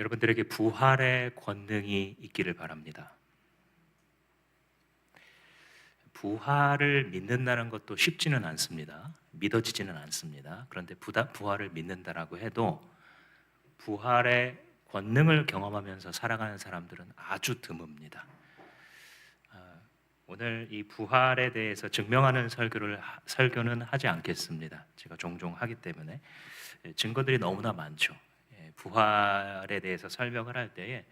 여러분들에게 부활의 권능이 있기를 바랍니다. 부활을 믿는다는 것도 쉽지는 않습니다. 믿어지지는 않습니다. 그런데 부활을 믿는다라고 해도 부활의 권능을 경험하면서 살아가는 사람들은 아주 드뭅니다. 오늘 이 부활에 대해서 증명하는 설교는 하지 않겠습니다. 제가 종종 하기 때문에 증거들이 너무나 많죠. 부활에 대해서 설명을 할 때에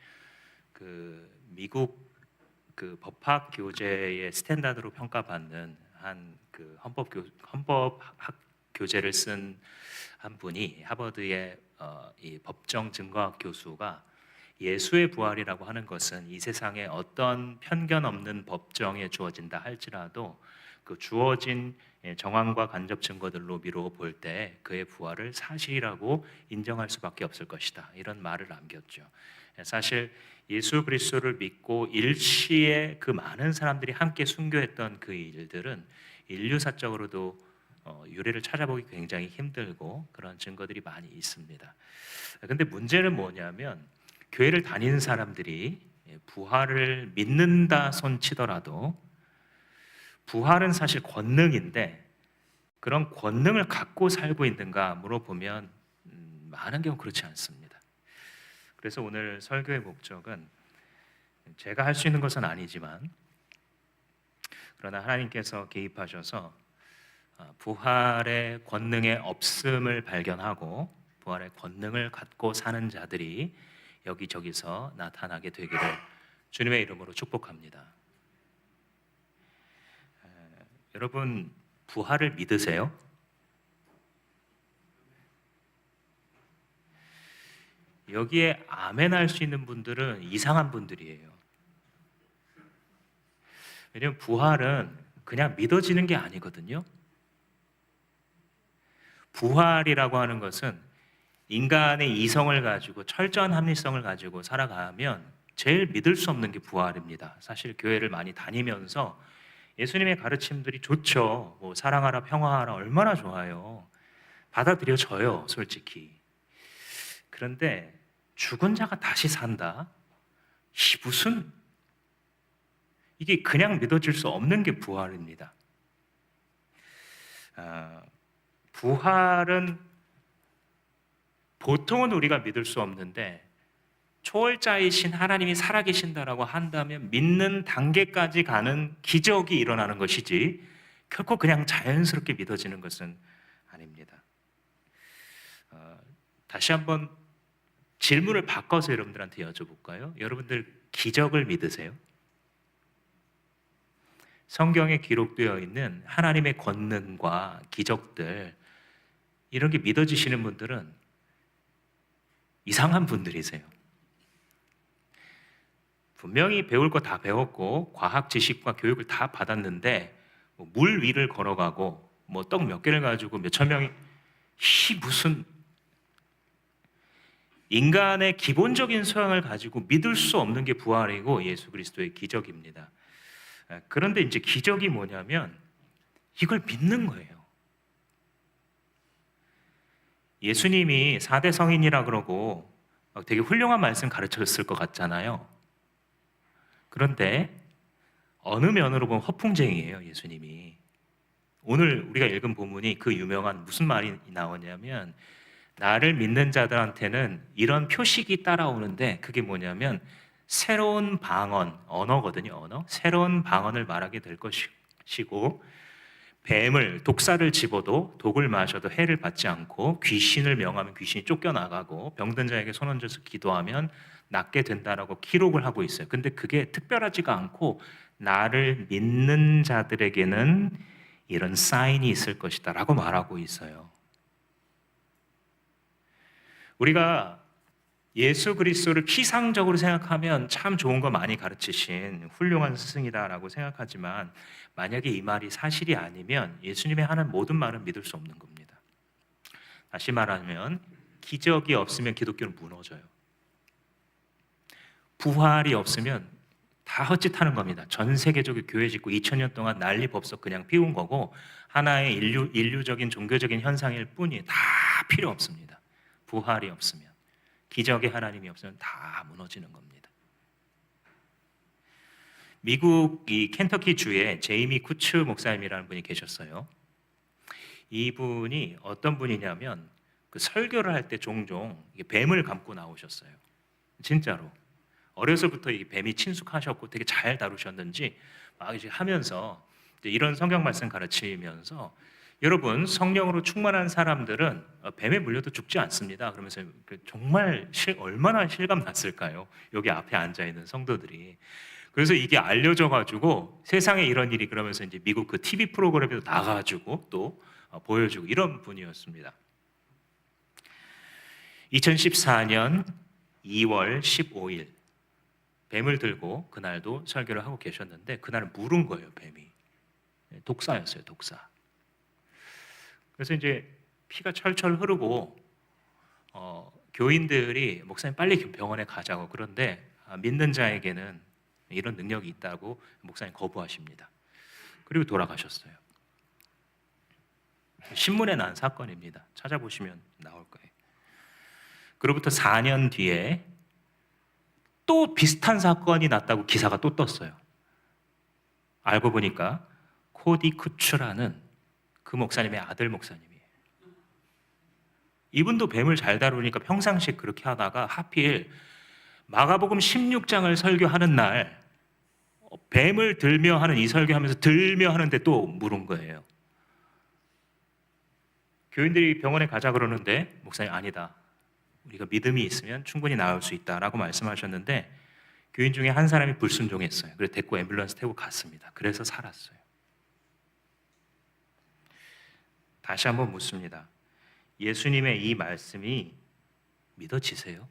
미국 법학 교재의 스탠다드로 평가받는 한 헌법학 교재를 쓴 한 분이 하버드의 이 법정 증거학 교수가 예수의 부활이라고 하는 것은 이 세상에 어떤 편견 없는 법정에 주어진다 할지라도 그 주어진 정황과 간접 증거들로 미루어 볼 때 그의 부활을 사실이라고 인정할 수밖에 없을 것이다. 이런 말을 남겼죠. 사실 예수 그리스도를 믿고 일시에 그 많은 사람들이 함께 순교했던 그 일들은 인류사적으로도 유래를 찾아보기 굉장히 힘들고 그런 증거들이 많이 있습니다. 근데 문제는 뭐냐면 교회를 다니는 사람들이 부활을 믿는다 손치더라도 부활은 사실 권능인데 그런 권능을 갖고 살고 있는가 물어보면 많은 경우 그렇지 않습니다. 그래서 오늘 설교의 목적은 제가 할 수 있는 것은 아니지만 그러나 하나님께서 개입하셔서 부활의 권능의 없음을 발견하고 부활의 권능을 갖고 사는 자들이 여기저기서 나타나게 되기를 주님의 이름으로 축복합니다. 여러분 부활을 믿으세요? 여기에 아멘 할 수 있는 분들은 이상한 분들이에요. 왜냐하면 부활은 그냥 믿어지는 게 아니거든요. 부활이라고 하는 것은 인간의 이성을 가지고 철저한 합리성을 가지고 살아가면 제일 믿을 수 없는 게 부활입니다. 사실 교회를 많이 다니면서 예수님의 가르침들이 좋죠. 뭐 사랑하라, 평화하라 얼마나 좋아요. 받아들여져요, 솔직히. 그런데 죽은 자가 다시 산다? 이게 그냥 믿어질 수 없는 게 부활입니다. 부활은 보통은 우리가 믿을 수 없는데 초월자이신 하나님이 살아계신다라고 한다면 믿는 단계까지 가는 기적이 일어나는 것이지 결코 그냥 자연스럽게 믿어지는 것은 아닙니다. 다시 한번 질문을 바꿔서 여러분들한테 여쭤볼까요? 여러분들 기적을 믿으세요? 성경에 기록되어 있는 하나님의 권능과 기적들 이런 게 믿어지시는 분들은 이상한 분들이세요. 분명히 배울 거 다 배웠고 과학 지식과 교육을 다 받았는데 물 위를 걸어가고 떡 몇 개를 가지고 몇천 명이 무슨 인간의 기본적인 소양을 가지고 믿을 수 없는 게 부활이고 예수 그리스도의 기적입니다. 그런데 이제 기적이 뭐냐면 이걸 믿는 거예요. 예수님이 4대 성인이라 그러고 되게 훌륭한 말씀 가르쳤을 것 같잖아요. 그런데 어느 면으로 보면 허풍쟁이에요, 예수님이. 오늘 우리가 읽은 본문이 그 유명한 무슨 말이 나오냐면 나를 믿는 자들한테는 이런 표식이 따라오는데 그게 뭐냐면 새로운 방언, 언어거든요, 언어. 새로운 방언을 말하게 될 것이고 독사를 집어도 독을 마셔도 해를 받지 않고 귀신을 명하면 귀신이 쫓겨나가고 병든 자에게 손 얹어서 기도하면 낫게 된다라고 기록을 하고 있어요. 근데 그게 특별하지가 않고 나를 믿는 자들에게는 이런 사인이 있을 것이다 라고 말하고 있어요. 우리가 예수 그리스도를 피상적으로 생각하면 참 좋은 거 많이 가르치신 훌륭한 스승이다라고 생각하지만 만약에 이 말이 사실이 아니면 예수님의 하는 모든 말은 믿을 수 없는 겁니다. 다시 말하면 기적이 없으면 기독교는 무너져요. 부활이 없으면 다 헛짓하는 겁니다. 전 세계적인 교회 짓고 2000년 동안 난리 법석 그냥 피운 거고 하나의 인류적인 종교적인 현상일 뿐이에요. 다 필요 없습니다. 부활이 없으면. 기적의 하나님이 없으면 다 무너지는 겁니다. 미국 이 켄터키 주에 제이미 쿠츠 목사님이라는 분이 계셨어요. 이분이 어떤 분이냐면 그 설교를 할 때 종종 뱀을 감고 나오셨어요. 진짜로. 어려서부터 이 뱀이 친숙하셨고 되게 잘 다루셨는지 막 이제 하면서 이런 성경 말씀 가르치면서 여러분 성령으로 충만한 사람들은 뱀에 물려도 죽지 않습니다. 그러면서 정말 얼마나 실감 났을까요? 여기 앞에 앉아 있는 성도들이. 그래서 이게 알려져 가지고 세상에 이런 일이 그러면서 이제 미국 그 TV 프로그램에도 나가가지고 또 보여주고 이런 분이었습니다. 2014년 2월 15일 뱀을 들고 그날도 설교를 하고 계셨는데 그날은 물은 거예요, 뱀이. 독사였어요, 독사. 그래서 이제 피가 철철 흐르고 교인들이 목사님 빨리 병원에 가자고. 그런데 믿는 자에게는 이런 능력이 있다고 목사님 거부하십니다. 그리고 돌아가셨어요. 신문에 난 사건입니다. 찾아보시면 나올 거예요. 그로부터 4년 뒤에 또 비슷한 사건이 났다고 기사가 또 떴어요. 알고 보니까 코디 쿠츠라는 그 목사님의 아들 목사님이에요. 이분도 뱀을 잘 다루니까 평상시에 그렇게 하다가 하필 마가복음 16장을 설교하는 날 뱀을 들며 하는 이 설교하면서 들며 하는데 또 물은 거예요. 교인들이 병원에 가자 그러는데 목사님 아니다. 우리가 믿음이 있으면 충분히 나을 수 있다라고 말씀하셨는데 교인 중에 한 사람이 불순종했어요. 그래서 데리고 앰뷸런스 태우고 갔습니다. 그래서 살았어요. 다시 한번 묻습니다. 예수님의 이 말씀이 믿어지세요?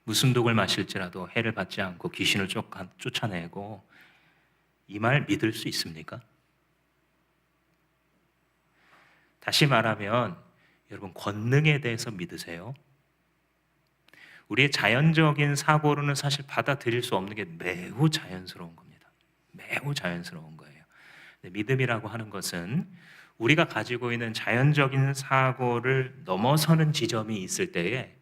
무슨 독을 마실지라도 해를 받지 않고 귀신을 쫓아내고 이 말 믿을 수 있습니까? 다시 말하면 여러분 권능에 대해서 믿으세요? 우리의 자연적인 사고로는 사실 받아들일 수 없는 게 매우 자연스러운 겁니다. 매우 자연스러운 거예요. 믿음이라고 하는 것은 우리가 가지고 있는 자연적인 사고를 넘어서는 지점이 있을 때에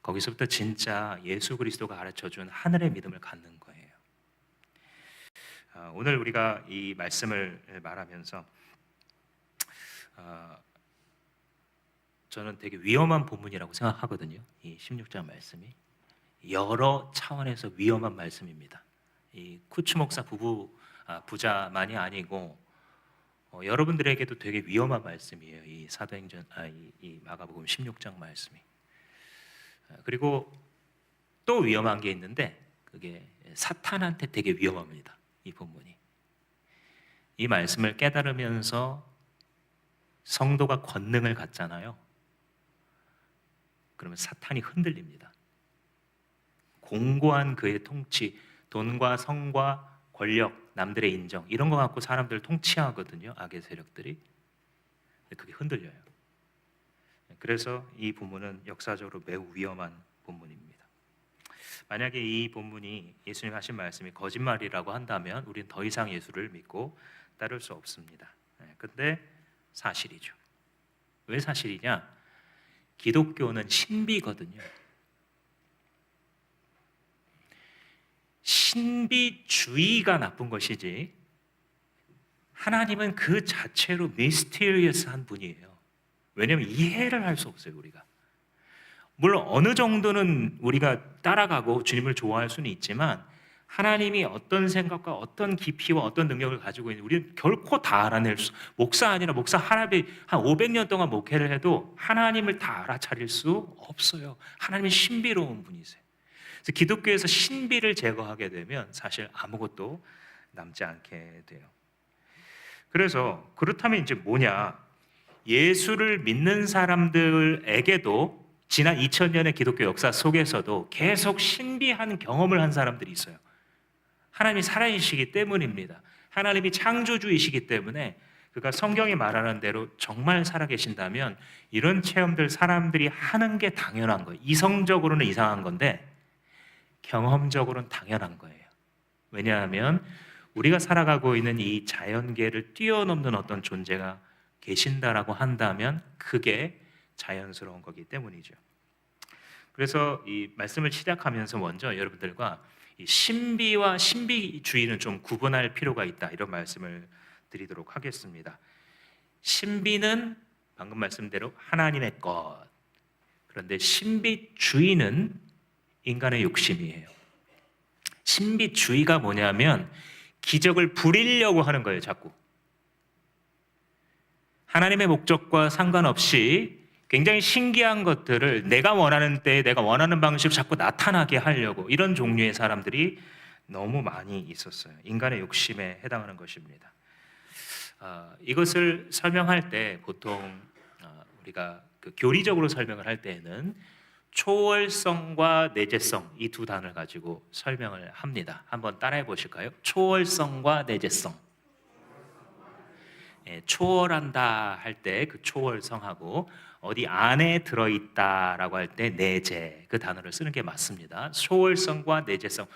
거기서부터 진짜 예수 그리스도가 가르쳐준 하늘의 믿음을 갖는 거예요. 오늘 우리가 이 말씀을 말하면서 저는 되게 위험한 본문이라고 생각하거든요. 이 16장 말씀이 여러 차원에서 위험한 말씀입니다. 이 쿠츠 목사 부자만이 아니고 여러분들에게도 되게 위험한 말씀이에요. 이 사도행전 이 마가복음 16장 말씀이. 그리고 또 위험한 게 있는데 그게 사탄한테 되게 위험합니다. 이 본문이. 이 말씀을 깨달으면서 성도가 권능을 갖잖아요. 그러면 사탄이 흔들립니다. 공고한 그의 통치, 돈과 성과 권력, 남들의 인정 이런 거 갖고 사람들을 통치하거든요. 악의 세력들이. 그게 흔들려요. 그래서 이 본문은 역사적으로 매우 위험한 본문입니다. 만약에 이 본문이 예수님 하신 말씀이 거짓말이라고 한다면 우리는 더 이상 예수를 믿고 따를 수 없습니다. 근데 사실이죠. 왜 사실이냐? 기독교는 신비거든요. 신비주의가 나쁜 것이지 하나님은 그 자체로 미스테리어스한 분이에요. 왜냐하면 이해를 할 수 없어요. 우리가 물론 어느 정도는 우리가 따라가고 주님을 좋아할 수는 있지만 하나님이 어떤 생각과 어떤 깊이와 어떤 능력을 가지고 있는지 우리는 결코 다 알아낼 수, 목사 아니라 목사 하나님 한 500년 동안 목회를 해도 하나님을 다 알아차릴 수 없어요. 하나님은 신비로운 분이세요. 그래서 기독교에서 신비를 제거하게 되면 사실 아무것도 남지 않게 돼요. 그래서 그렇다면 이제 뭐냐? 예수를 믿는 사람들에게도 지난 2000년의 기독교 역사 속에서도 계속 신비한 경험을 한 사람들이 있어요. 하나님이 살아계시기 때문입니다. 하나님이 창조주이시기 때문에 그가 성경이 말하는 대로 정말 살아계신다면 이런 체험들 사람들이 하는 게 당연한 거예요. 이성적으로는 이상한 건데 경험적으로는 당연한 거예요. 왜냐하면 우리가 살아가고 있는 이 자연계를 뛰어넘는 어떤 존재가 계신다라고 한다면 그게 자연스러운 거기 때문이죠. 그래서 이 말씀을 시작하면서 먼저 여러분들과 이 신비와 신비주의는 좀 구분할 필요가 있다, 이런 말씀을 드리도록 하겠습니다. 신비는 방금 말씀대로 하나님의 것, 그런데 신비주의는 인간의 욕심이에요. 신비주의가 뭐냐면 기적을 부리려고 하는 거예요. 자꾸 하나님의 목적과 상관없이 굉장히 신기한 것들을 내가 원하는 때에 내가 원하는 방식으로 자꾸 나타나게 하려고, 이런 종류의 사람들이 너무 많이 있었어요. 인간의 욕심에 해당하는 것입니다. 이것을 설명할 때 보통 우리가 그 교리적으로 설명을 할 때에는 초월성과 내재성, 이 두 단어를 가지고 설명을 합니다. 한번 따라해 보실까요? 초월성과 내재성. 초월한다 할 때 그 초월성하고 어디 안에 들어있다라고 할 때 내재, 그 단어를 쓰는 게 맞습니다. 초월성과 내재성.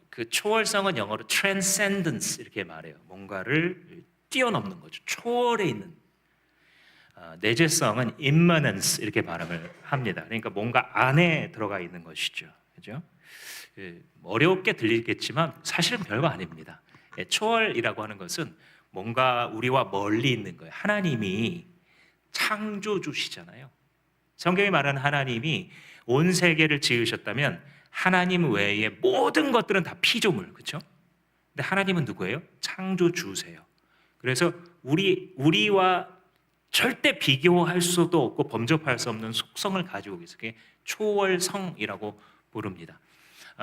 그 초월성은 영어로 transcendence 이렇게 말해요. 뭔가를 뛰어넘는 거죠. 초월해 있는. 내재성은 immanence 이렇게 발음을 합니다. 그러니까 뭔가 안에 들어가 있는 것이죠. 그죠? 어렵게 들리겠지만 사실은 별거 아닙니다. 초월이라고 하는 것은 뭔가 우리와 멀리 있는 거예요. 하나님이 창조주시잖아요. 성경이 말하는 하나님이 온 세계를 지으셨다면 하나님 외에 모든 것들은 다 피조물, 그렇죠? 근데 하나님은 누구예요? 창조주세요. 그래서 우리와 절대 비교할 수도 없고 범접할 수 없는 속성을 가지고 있어요. 그게 초월성이라고 부릅니다.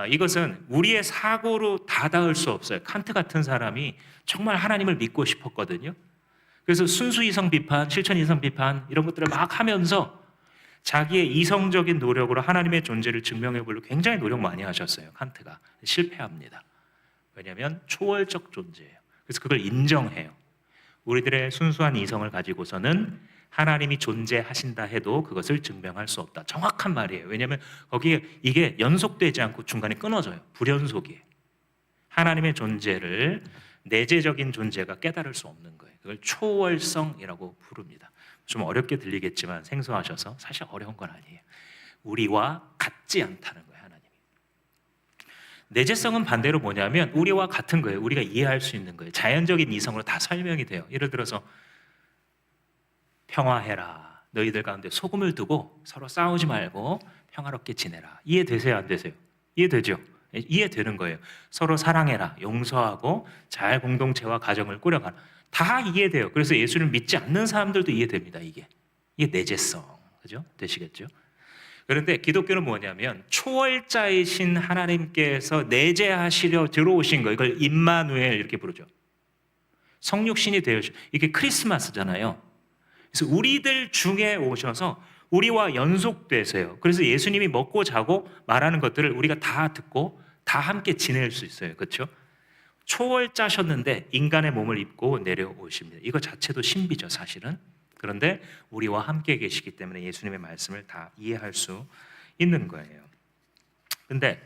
이것은 우리의 사고로 다 닿을 수 없어요. 칸트 같은 사람이 정말 하나님을 믿고 싶었거든요. 그래서 순수 이성 비판, 실천 이성 비판 이런 것들을 막 하면서 자기의 이성적인 노력으로 하나님의 존재를 증명해 보려고 굉장히 노력 많이 하셨어요. 칸트가. 실패합니다. 왜냐하면 초월적 존재예요. 그래서 그걸 인정해요. 우리들의 순수한 이성을 가지고서는 하나님이 존재하신다 해도 그것을 증명할 수 없다. 정확한 말이에요. 왜냐하면 거기에 이게 연속되지 않고 중간에 끊어져요. 불연속이에요. 하나님의 존재를 내재적인 존재가 깨달을 수 없는 거예요. 그걸 초월성이라고 부릅니다. 좀 어렵게 들리겠지만 생소하셔서 사실 어려운 건 아니에요. 우리와 같지 않다는 거예요. 하나님이. 내재성은 반대로 뭐냐면 우리와 같은 거예요. 우리가 이해할 수 있는 거예요. 자연적인 이성으로 다 설명이 돼요. 예를 들어서 평화해라. 너희들 가운데 소금을 두고 서로 싸우지 말고 평화롭게 지내라. 이해되세요? 안 되세요? 이해되죠? 이해되는 거예요. 서로 사랑해라. 용서하고 잘 공동체와 가정을 꾸려가라. 다 이해돼요. 그래서 예수를 믿지 않는 사람들도 이해됩니다. 이게 내재성. 그죠? 되시겠죠? 그런데 기독교는 뭐냐면 초월자이신 하나님께서 내재하시려 들어오신 거, 이걸 임마누엘 이렇게 부르죠. 성육신이 되어주신, 이게 크리스마스잖아요. 그래서 우리들 중에 오셔서 우리와 연속되세요. 그래서 예수님이 먹고 자고 말하는 것들을 우리가 다 듣고 다 함께 지낼 수 있어요. 그렇죠? 초월자셨는데 인간의 몸을 입고 내려오십니다. 이거 자체도 신비죠, 사실은. 그런데 우리와 함께 계시기 때문에 예수님의 말씀을 다 이해할 수 있는 거예요. 근데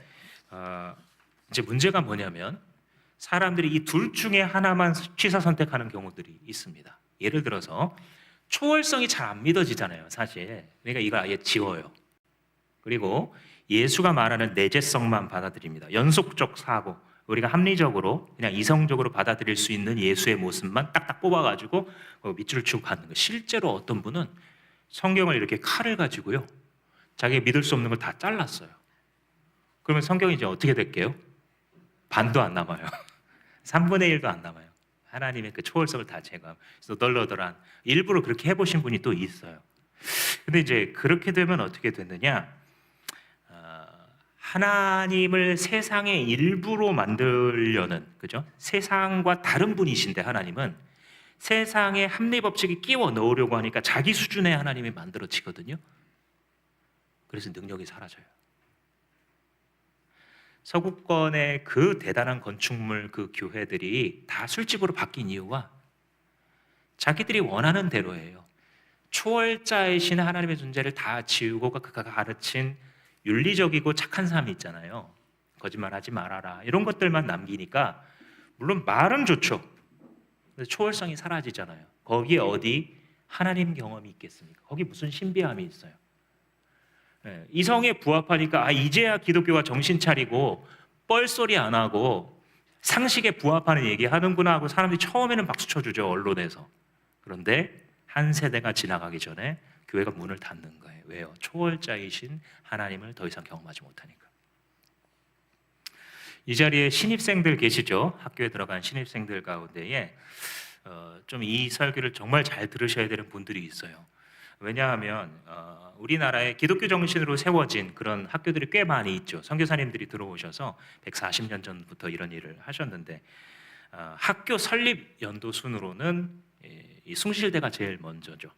이제 문제가 뭐냐면 사람들이 이 둘 중에 하나만 취사 선택하는 경우들이 있습니다. 예를 들어서 초월성이 잘 안 믿어지잖아요, 사실. 그러니까 이걸 아예 지워요. 그리고 예수가 말하는 내재성만 받아들입니다. 연속적 사고, 우리가 합리적으로 그냥 이성적으로 받아들일 수 있는 예수의 모습만 딱딱 뽑아가지고 밑줄을 치고 가는 거예요. 실제로 어떤 분은 성경을 이렇게 칼을 가지고요, 자기가 믿을 수 없는 걸 다 잘랐어요. 그러면 성경이 이제 어떻게 될게요? 반도 안 남아요. 3분의 1도 안 남아요. 하나님의 그 초월성을 다 제거하면. 그래서 널널한, 일부러 그렇게 해보신 분이 또 있어요. 근데 이제 그렇게 되면 어떻게 되느냐? 하나님을 세상의 일부로 만들려는, 그죠? 세상과 다른 분이신데 하나님은 세상의 합리 법칙이 끼워 넣으려고 하니까 자기 수준의 하나님이 만들어지거든요. 그래서 능력이 사라져요. 서구권의 그 대단한 건축물, 그 교회들이 다 술집으로 바뀐 이유가 자기들이 원하는 대로예요. 초월자이신 하나님의 존재를 다 지우고 그가 가르친 윤리적이고 착한 삶이 있잖아요. 거짓말하지 말아라, 이런 것들만 남기니까 물론 말은 좋죠. 근데 초월성이 사라지잖아요. 거기에 어디 하나님 경험이 있겠습니까? 거기 무슨 신비함이 있어요? 예, 이성에 부합하니까 이제야 기독교가 정신 차리고 뻘소리 안 하고 상식에 부합하는 얘기하는구나 하고 사람들이 처음에는 박수 쳐주죠, 언론에서. 그런데 한 세대가 지나가기 전에 교회가 문을 닫는 거예요. 왜요? 초월자이신 하나님을 더 이상 경험하지 못하니까. 이 자리에 신입생들 계시죠? 학교에 들어간 신입생들 가운데에 좀 이 설교를 정말 잘 들으셔야 되는 분들이 있어요. 왜냐하면 우리나라에 기독교 정신으로 세워진 그런 학교들이 꽤 많이 있죠. 선교사님들이 들어오셔서 140년 전부터 이런 일을 하셨는데 학교 설립 연도 순으로는 이 숭실대가 제일 먼저죠.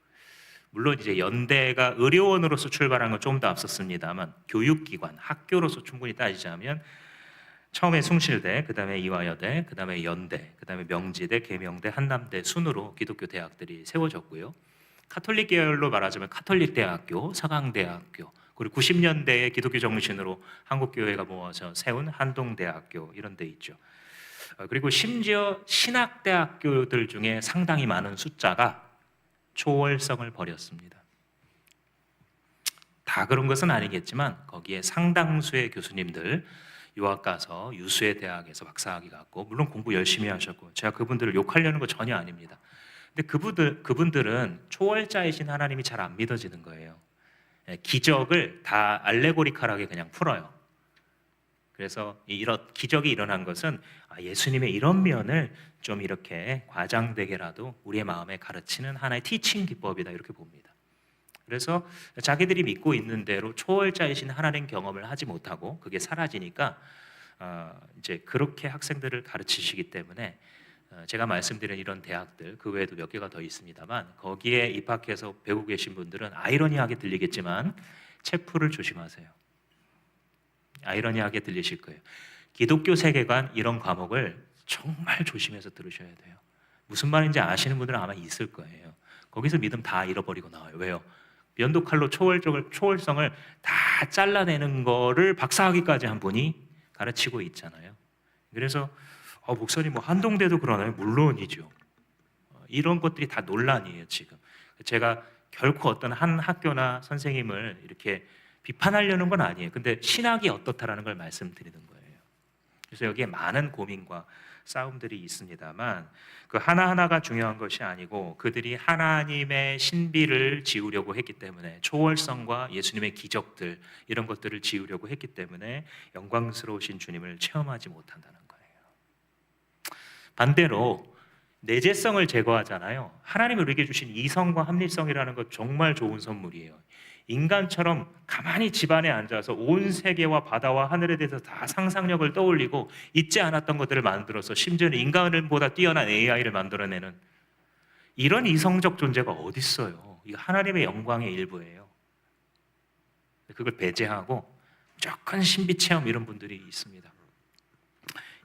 물론 이제 연대가 의료원으로서 출발한 건 좀 더 앞섰습니다만 교육기관, 학교로서 충분히 따지자면 처음에 숭실대, 그 다음에 이화여대, 그 다음에 연대, 그 다음에 명지대, 계명대, 한남대 순으로 기독교 대학들이 세워졌고요. 카톨릭 계열로 말하자면 카톨릭 대학교, 서강대학교, 그리고 90년대에 기독교 정신으로 한국교회가 모아서 세운 한동대학교 이런 데 있죠. 그리고 심지어 신학대학교들 중에 상당히 많은 숫자가 초월성을 벌였습니다. 다 그런 것은 아니겠지만 거기에 상당수의 교수님들 유학 가서 유수의 대학에서 박사학위 갖고 물론 공부 열심히 하셨고 제가 그분들을 욕하려는 거 전혀 아닙니다. 근데 그분들은 초월자이신 하나님이 잘 안 믿어지는 거예요. 기적을 다 알레고리컬하게 그냥 풀어요. 그래서 이런 기적이 일어난 것은 예수님의 이런 면을 좀 이렇게 과장되게라도 우리의 마음에 가르치는 하나의 티칭 기법이다 이렇게 봅니다. 그래서 자기들이 믿고 있는 대로 초월자이신 하나님 경험을 하지 못하고 그게 사라지니까 이제 그렇게 학생들을 가르치시기 때문에 제가 말씀드린 이런 대학들 그 외에도 몇 개가 더 있습니다만 거기에 입학해서 배우고 계신 분들은 아이러니하게 들리겠지만 체풀을 조심하세요. 아이러니하게 들리실 거예요. 기독교 세계관 이런 과목을 정말 조심해서 들으셔야 돼요. 무슨 말인지 아시는 분들은 아마 있을 거예요. 거기서 믿음 다 잃어버리고 나와요. 왜요? 면도칼로 초월성을 다 잘라내는 거를 박사학위까지 한 분이 가르치고 있잖아요. 그래서 목사님 뭐 한동대도 그러나요? 물론이죠. 이런 것들이 다 논란이에요 지금. 제가 결코 어떤 한 학교나 선생님을 이렇게 비판하려는 건 아니에요. 근데 신학이 어떻다라는 걸 말씀드리는 거예요. 그래서 여기에 많은 고민과 싸움들이 있습니다만 그 하나하나가 중요한 것이 아니고 그들이 하나님의 신비를 지우려고 했기 때문에 초월성과 예수님의 기적들 이런 것들을 지우려고 했기 때문에 영광스러우신 주님을 체험하지 못한다는 거예요. 반대로 내재성을 제거하잖아요. 하나님이 우리에게 주신 이성과 합리성이라는 것 정말 좋은 선물이에요. 인간처럼 가만히 집안에 앉아서 온 세계와 바다와 하늘에 대해서 다 상상력을 떠올리고 있지 않았던 것들을 만들어서 심지어는 인간보다 뛰어난 AI를 만들어내는 이런 이성적 존재가 어디 있어요? 이거 하나님의 영광의 일부예요. 그걸 배제하고 무조건 신비 체험 이런 분들이 있습니다.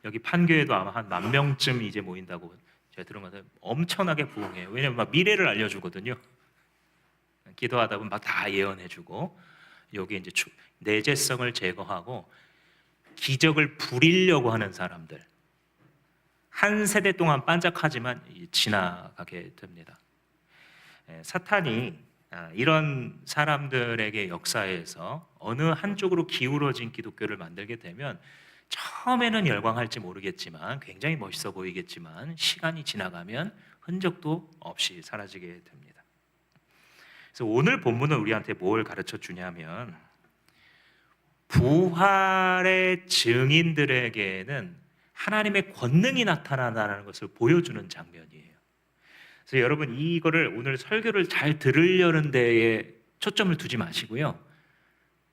여기 판교에도 아마 한 10,000명쯤 이제 모인다고 제가 들은 건데 엄청나게 부흥해요. 왜냐면 막 미래를 알려주거든요. 기도하다 보면 막 다 예언해주고 여기 이제 내재성을 제거하고 기적을 부리려고 하는 사람들 한 세대 동안 반짝하지만 지나가게 됩니다. 사탄이 이런 사람들에게 역사에서 어느 한쪽으로 기울어진 기독교를 만들게 되면 처음에는 열광할지 모르겠지만 굉장히 멋있어 보이겠지만 시간이 지나가면 흔적도 없이 사라지게 됩니다. 그래서 오늘 본문은 우리한테 뭘 가르쳐 주냐면 부활의 증인들에게는 하나님의 권능이 나타난다는 것을 보여주는 장면이에요. 그래서 여러분 이거를 오늘 설교를 잘 들으려는 데에 초점을 두지 마시고요.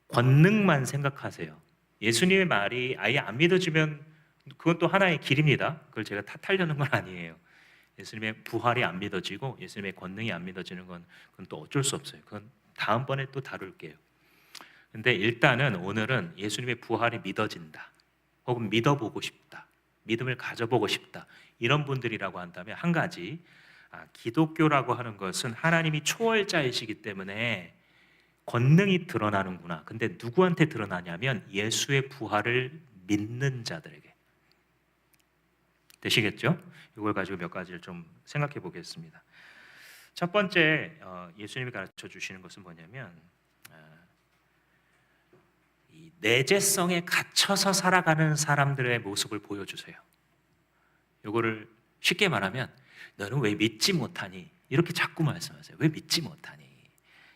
권능만 생각하세요. 예수님의 말이 아예 안 믿어지면 그건 또 하나의 길입니다. 그걸 제가 탓하려는 건 아니에요. 예수님의 부활이 안 믿어지고 예수님의 권능이 안 믿어지는 건 그건 또 어쩔 수 없어요. 그건 다음번에 또 다룰게요. 근데 일단은 오늘은 예수님의 부활이 믿어진다. 혹은 믿어보고 싶다. 믿음을 가져보고 싶다. 이런 분들이라고 한다면 한 가지 기독교라고 하는 것은 하나님이 초월자이시기 때문에 권능이 드러나는구나. 근데 누구한테 드러나냐면 예수의 부활을 믿는 자들에게. 되시겠죠? 이걸 가지고 몇 가지를 좀 생각해 보겠습니다. 첫 번째 예수님이 가르쳐 주시는 것은 뭐냐면 이 내재성에 갇혀서 살아가는 사람들의 모습을 보여주세요. 이거를 쉽게 말하면 너는 왜 믿지 못하니? 이렇게 자꾸 말씀하세요. 왜 믿지 못하니?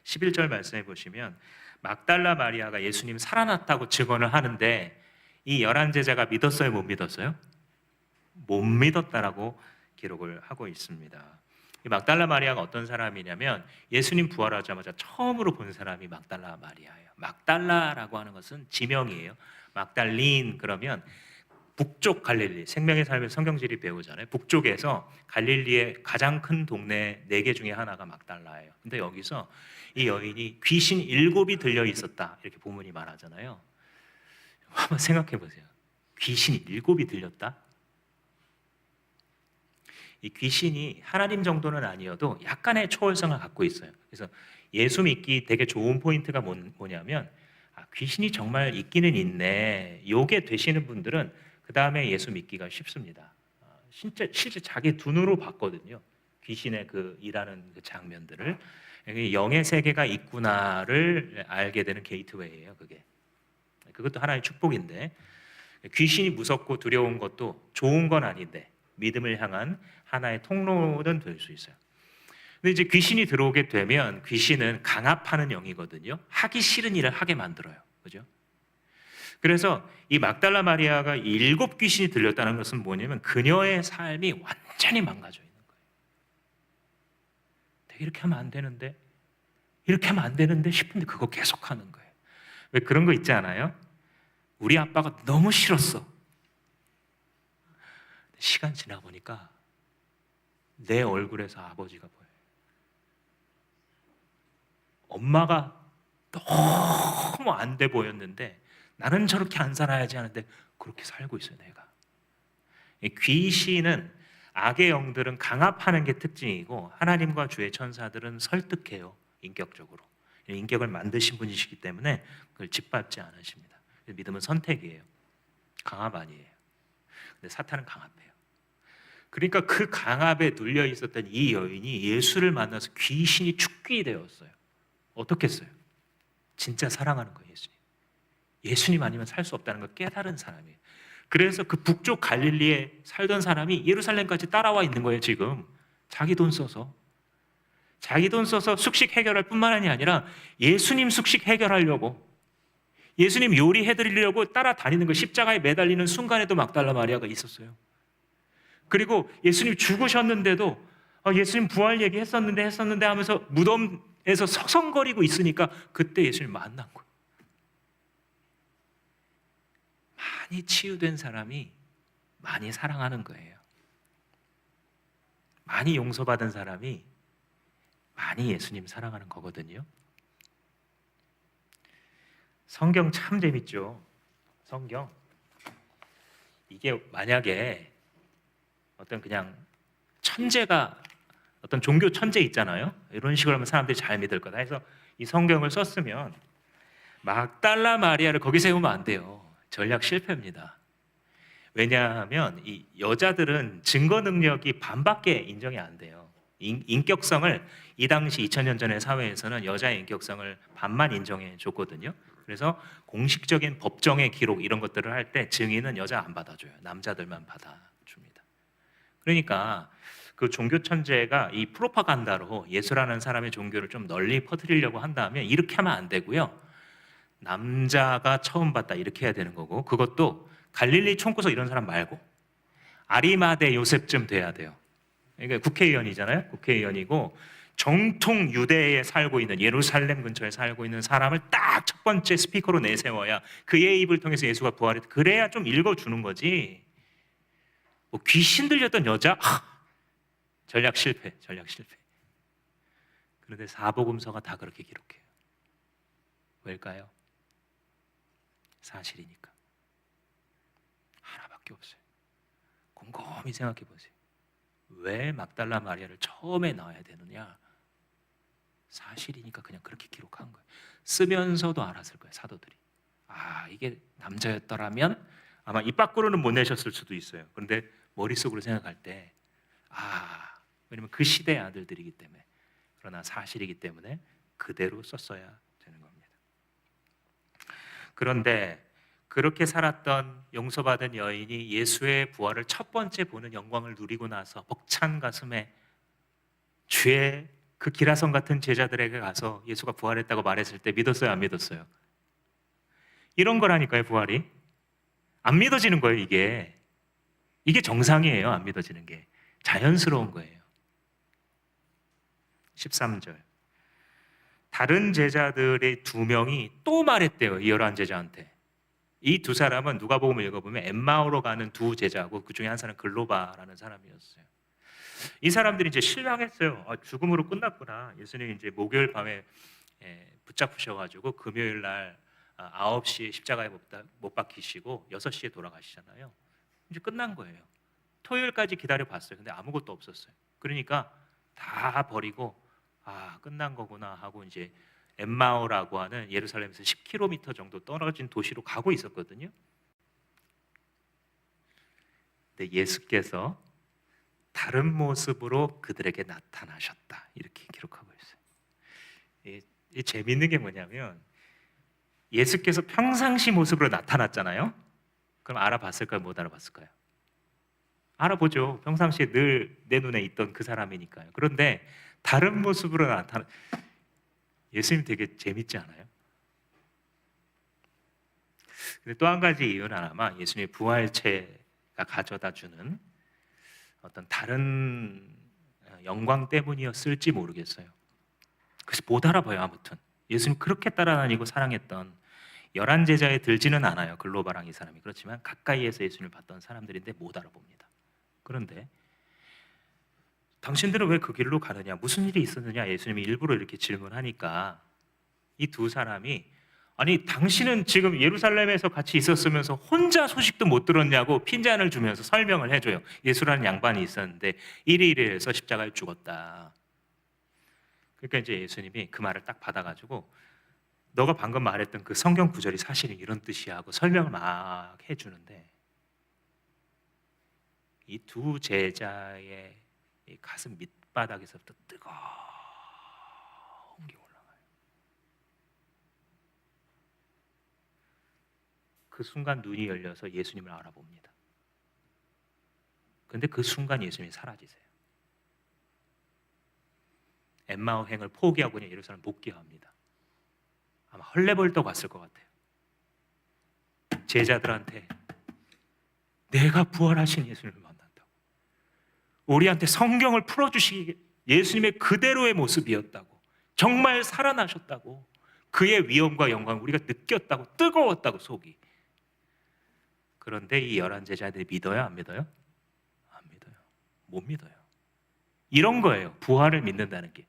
11절 말씀해 보시면 막달라 마리아가 예수님 살아났다고 증언을 하는데 이 11제자가 믿었어요? 못 믿었어요? 못 믿었다라고 기록을 하고 있습니다. 이 막달라 마리아가 어떤 사람이냐면 예수님 부활하자마자 처음으로 본 사람이 막달라 마리아예요. 막달라라고 하는 것은 지명이에요. 막달린 그러면 북쪽 갈릴리, 생명의 삶의 성경지리 배우잖아요. 북쪽에서 갈릴리의 가장 큰 동네 4개 중에 하나가 막달라예요. 근데 여기서 이 여인이 귀신 7이 들려 있었다 이렇게 본문이 말하잖아요. 한번 생각해 보세요. 귀신이 7이 들렸다? 이 귀신이 하나님 정도는 아니어도 약간의 초월성을 갖고 있어요. 그래서 예수 믿기 되게 좋은 포인트가 뭐냐면 귀신이 정말 있기는 있네. 요게 되시는 분들은 그 다음에 예수 믿기가 쉽습니다. 실제 자기 두 눈으로 봤거든요. 귀신의 그 일하는 그 장면들을. 영의 세계가 있구나를 알게 되는 게이트웨이예요. 그것도 하나의 축복인데 귀신이 무섭고 두려운 것도 좋은 건 아닌데 믿음을 향한 하나의 통로는 될 수 있어요. 근데 이제 귀신이 들어오게 되면 귀신은 강압하는 영이거든요. 하기 싫은 일을 하게 만들어요. 그죠? 그래서 이 막달라 마리아가 7 귀신이 들렸다는 것은 뭐냐면 그녀의 삶이 완전히 망가져 있는 거예요. 내가 이렇게 하면 안 되는데, 이렇게 하면 안 되는데 싶은데 그거 계속 하는 거예요. 왜 그런 거 있지 않아요? 우리 아빠가 너무 싫었어. 시간 지나 보니까 내 얼굴에서 아버지가 보여요. 엄마가 너무 안 돼 보였는데 나는 저렇게 안 살아야지 하는데 그렇게 살고 있어요, 내가. 귀신은 악의 영들은 강압하는 게 특징이고 하나님과 주의 천사들은 설득해요, 인격적으로. 인격을 만드신 분이시기 때문에 그걸 짓밟지 않으십니다. 믿음은 선택이에요. 강압 아니에요. 근데 사탄은 강압해요. 그러니까 그 강압에 눌려 있었던 이 여인이 예수를 만나서 귀신이 축귀 되었어요. 어떻게 했어요? 진짜 사랑하는 거예요, 예수님. 예수님 아니면 살 수 없다는 걸 깨달은 사람이에요. 그래서 그 북쪽 갈릴리에 살던 사람이 예루살렘까지 따라와 있는 거예요, 지금. 자기 돈 써서. 자기 돈 써서 숙식 해결할 뿐만이 아니라 예수님 숙식 해결하려고, 예수님 요리해드리려고 따라다니는 거, 십자가에 매달리는 순간에도 막달라 마리아가 있었어요. 그리고 예수님 죽으셨는데도 예수님 부활 얘기했었는데 하면서 무덤에서 서성거리고 있으니까 그때 예수님 만난 거예요. 많이 치유된 사람이 많이 사랑하는 거예요. 많이 용서받은 사람이 많이 예수님 사랑하는 거거든요. 성경 참 재밌죠. 성경. 이게 만약에 어떤 그냥 천재가, 어떤 종교 천재 있잖아요. 이런 식으로 하면 사람들이 잘 믿을 거다 해서 이 성경을 썼으면 막달라 마리아를 거기 세우면 안 돼요. 전략 실패입니다. 왜냐하면 이 여자들은 증거 능력이 반밖에 인정이 안 돼요. 인격성을 이 당시 2000년 전의 사회에서는 여자의 인격성을 반만 인정해 줬거든요. 그래서 공식적인 법정의 기록 이런 것들을 할 때 증인은 여자 안 받아줘요. 남자들만 받아줍니다. 그러니까 그 종교 천재가 이 프로파간다로 예수라는 사람의 종교를 좀 널리 퍼뜨리려고 한다면 이렇게 하면 안 되고요. 남자가 처음 봤다 이렇게 해야 되는 거고, 그것도 갈릴리 총구석 이런 사람 말고 아리마대 요셉쯤 돼야 돼요. 그러니까 국회의원이잖아요. 국회의원이고 정통 유대에 살고 있는, 예루살렘 근처에 살고 있는 사람을 딱 첫 번째 스피커로 내세워야 그의 입을 통해서 예수가 부활했다. 그래야 좀 읽어주는 거지. 뭐 귀신 들렸던 여자? 전략 실패. 그런데 사복음서가 다 그렇게 기록해요. 왜일까요? 사실이니까. 하나밖에 없어요. 곰곰이 생각해 보세요. 왜 막달라 마리아를 처음에 나와야 되느냐? 사실이니까 그냥 그렇게 기록한 거예요. 쓰면서도 알았을 거예요, 사도들이. 이게 남자였더라면 아마 입 밖으로는 못 내셨을 수도 있어요. 그런데 머릿속으로 생각할 때 왜냐면 그 시대의 아들들이기 때문에 그러나 사실이기 때문에 그대로 썼어야 되는 겁니다. 그런데 그렇게 살았던 용서받은 여인이 예수의 부활을 첫 번째 보는 영광을 누리고 나서 벅찬 가슴에 주의 그 기라성 같은 제자들에게 가서 예수가 부활했다고 말했을 때 믿었어요, 안 믿었어요? 이런 거라니까요, 부활이. 안 믿어지는 거예요, 이게. 이게 정상이에요, 안 믿어지는 게. 자연스러운 거예요. 13절. 다른 제자들의 2명이 또 말했대요, 이 11제자한테. 이 두 사람은 누가복음을 읽어보면 엠마오로 가는 두 제자고 그 중에 한 사람은 글로바라는 사람이었어요. 이 사람들이 이제 실망했어요. 죽음으로 끝났구나. 예수님이 이제 목요일 밤에 붙잡으셔가지고 금요일 날 9시에 십자가에 못 박히시고 6시에 돌아가시잖아요. 이제 끝난 거예요. 토요일까지 기다려 봤어요. 근데 아무것도 없었어요. 그러니까 다 버리고 끝난 거구나 하고 이제 엠마오라고 하는 예루살렘에서 10km 정도 떨어진 도시로 가고 있었거든요. 근데 예수께서 다른 모습으로 그들에게 나타나셨다, 이렇게 기록하고 있어요. 이 재밌는 게 뭐냐면 예수께서 평상시 모습으로 나타났잖아요. 그럼 알아봤을까요? 못 알아봤을까요? 알아보죠. 평상시에 늘 내 눈에 있던 그 사람이니까요. 그런데 다른 모습으로 나타나. 예수님 되게 재밌지 않아요? 근데 또 한 가지 이유는 아마 예수님의 부활체가 가져다 주는 어떤 다른 영광 때문이었을지 모르겠어요. 그래서 못 알아봐요. 아무튼 예수님 그렇게 따라다니고 사랑했던 11제자에 들지는 않아요. 글로바랑 이 사람이. 그렇지만 가까이에서 예수님을 봤던 사람들인데 못 알아봅니다. 그런데 당신들은 왜 그 길로 가느냐? 무슨 일이 있었느냐? 예수님이 일부러 이렇게 질문하니까 이 두 사람이 아니 당신은 지금 예루살렘에서 같이 있었으면서 혼자 소식도 못 들었냐고 핀잔을 주면서 설명을 해줘요. 예수라는 양반이 있었는데 이리이리해서 십자가에 죽었다. 그러니까 이제 예수님이 그 말을 딱 받아가지고 너가 방금 말했던 그 성경 구절이 사실은 이런 뜻이야 하고 설명을 막 해주는데 이 두 제자의 이 가슴 밑바닥에서부터 뜨거운 게 올라가요. 그 순간 눈이 열려서 예수님을 알아봅니다. 근데 그 순간 예수님이 사라지세요. 엠마오 행을 포기하고 그냥 예루살렘 복귀합니다. 아마 헐레벌떡 왔을 것 같아요. 제자들한테 내가 부활하신 예수님을 만난다고, 우리한테 성경을 풀어주시기 예수님의 그대로의 모습이었다고, 정말 살아나셨다고, 그의 위엄과 영광을 우리가 느꼈다고, 뜨거웠다고 속이. 그런데 이 11제자들이 믿어요? 안 믿어요? 안 믿어요. 못 믿어요. 이런 거예요. 부활을 믿는다는 게.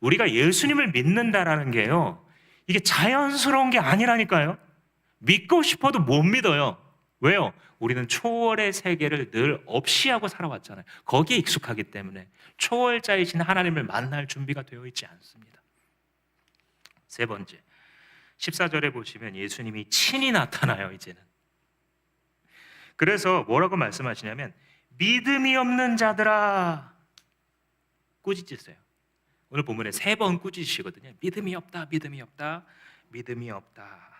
우리가 예수님을 믿는다라는 게요, 이게 자연스러운 게 아니라니까요. 믿고 싶어도 못 믿어요. 왜요? 우리는 초월의 세계를 늘 없이하고 살아왔잖아요. 거기에 익숙하기 때문에 초월자이신 하나님을 만날 준비가 되어 있지 않습니다. 세 번째, 14절에 보시면 예수님이 친히 나타나요. 이제는. 그래서 뭐라고 말씀하시냐면 믿음이 없는 자들아, 꾸짖으세요. 오늘 본문에 3번 꾸짖으시거든요. 믿음이 없다, 믿음이 없다, 믿음이 없다.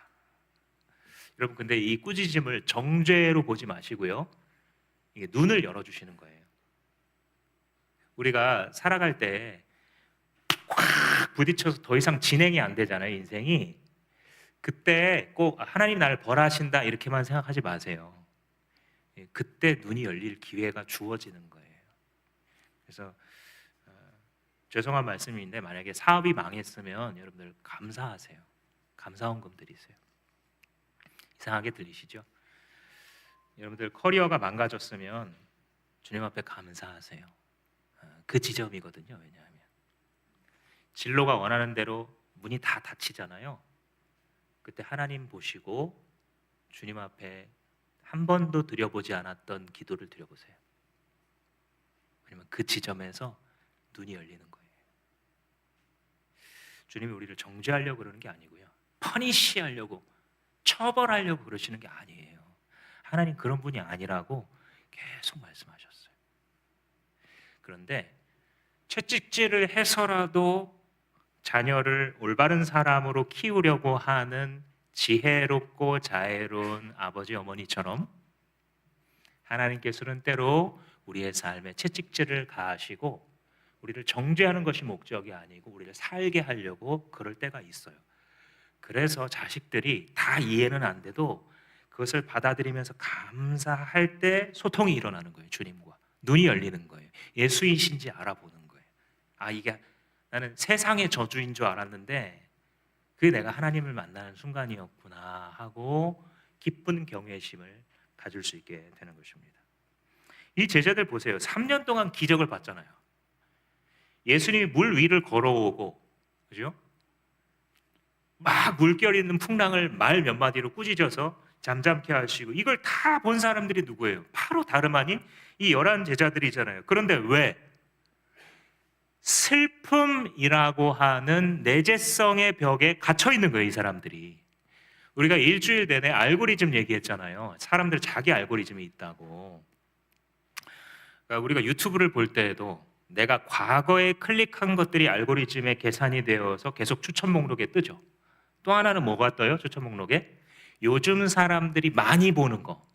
여러분, 근데 이 꾸짖음을 정죄로 보지 마시고요, 이게 눈을 열어주시는 거예요. 우리가 살아갈 때 확 부딪혀서 더 이상 진행이 안 되잖아요, 인생이. 그때 꼭 하나님 나를 벌하신다 이렇게만 생각하지 마세요. 그때 눈이 열릴 기회가 주어지는 거예요. 그래서 죄송한 말씀인데 만약에 사업이 망했으면 여러분들 감사하세요. 감사원금 드리세요. 이상하게 들리시죠? 여러분들 커리어가 망가졌으면 주님 앞에 감사하세요. 그 지점이거든요. 왜냐하면 진로가 원하는 대로 문이 다 닫히잖아요. 그때 하나님 보시고 주님 앞에 한 번도 드려보지 않았던 기도를 드려보세요. 왜냐면 그 지점에서 눈이 열리는 거예요. 주님이 우리를 정죄하려고 그러는 게 아니고요, 퍼니시하려고, 처벌하려고 그러시는 게 아니에요. 하나님 그런 분이 아니라고 계속 말씀하셨어요. 그런데 채찍질을 해서라도 자녀를 올바른 사람으로 키우려고 하는 지혜롭고 자애로운 아버지 어머니처럼 하나님께서는 때로 우리의 삶에 채찍질을 가하시고 우리를 정죄하는 것이 목적이 아니고 우리를 살게 하려고 그럴 때가 있어요. 그래서 자식들이 다 이해는 안 돼도 그것을 받아들이면서 감사할 때 소통이 일어나는 거예요. 주님과 눈이 열리는 거예요. 예수이신지 알아보는 거예요. 아, 이게 나는 세상의 저주인 줄 알았는데 그게 내가 하나님을 만나는 순간이었구나 하고 기쁜 경외심을 가질 수 있게 되는 것입니다. 이 제자들 보세요. 3년 동안 기적을 봤잖아요. 예수님이 물 위를 걸어오고, 그죠? 막 물결 있는 풍랑을 말 몇 마디로 꾸짖어서 잠잠케 하시고, 이걸 다 본 사람들이 누구예요? 바로 다름 아닌 이 11 제자들이잖아요. 그런데 왜? 슬픔이라고 하는 내재성의 벽에 갇혀 있는 거예요, 이 사람들이. 우리가 일주일 내내 알고리즘 얘기했잖아요. 사람들 자기 알고리즘이 있다고. 그러니까 우리가 유튜브를 볼 때에도 내가 과거에 클릭한 것들이 알고리즘에 계산이 되어서 계속 추천 목록에 뜨죠. 또 하나는 뭐가 떠요? 추천 목록에? 요즘 사람들이 많이 보는 거,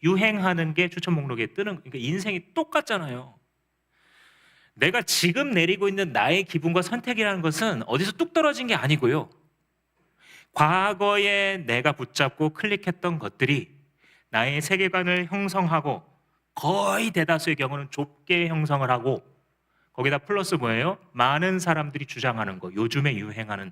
유행하는 게 추천 목록에 뜨는 거. 그러니까 인생이 똑같잖아요. 내가 지금 내리고 있는 나의 기분과 선택이라는 것은 어디서 뚝 떨어진 게 아니고요. 과거에 내가 붙잡고 클릭했던 것들이 나의 세계관을 형성하고 거의 대다수의 경우는 좁게 형성을 하고 거기다 플러스 뭐예요? 많은 사람들이 주장하는 거, 요즘에 유행하는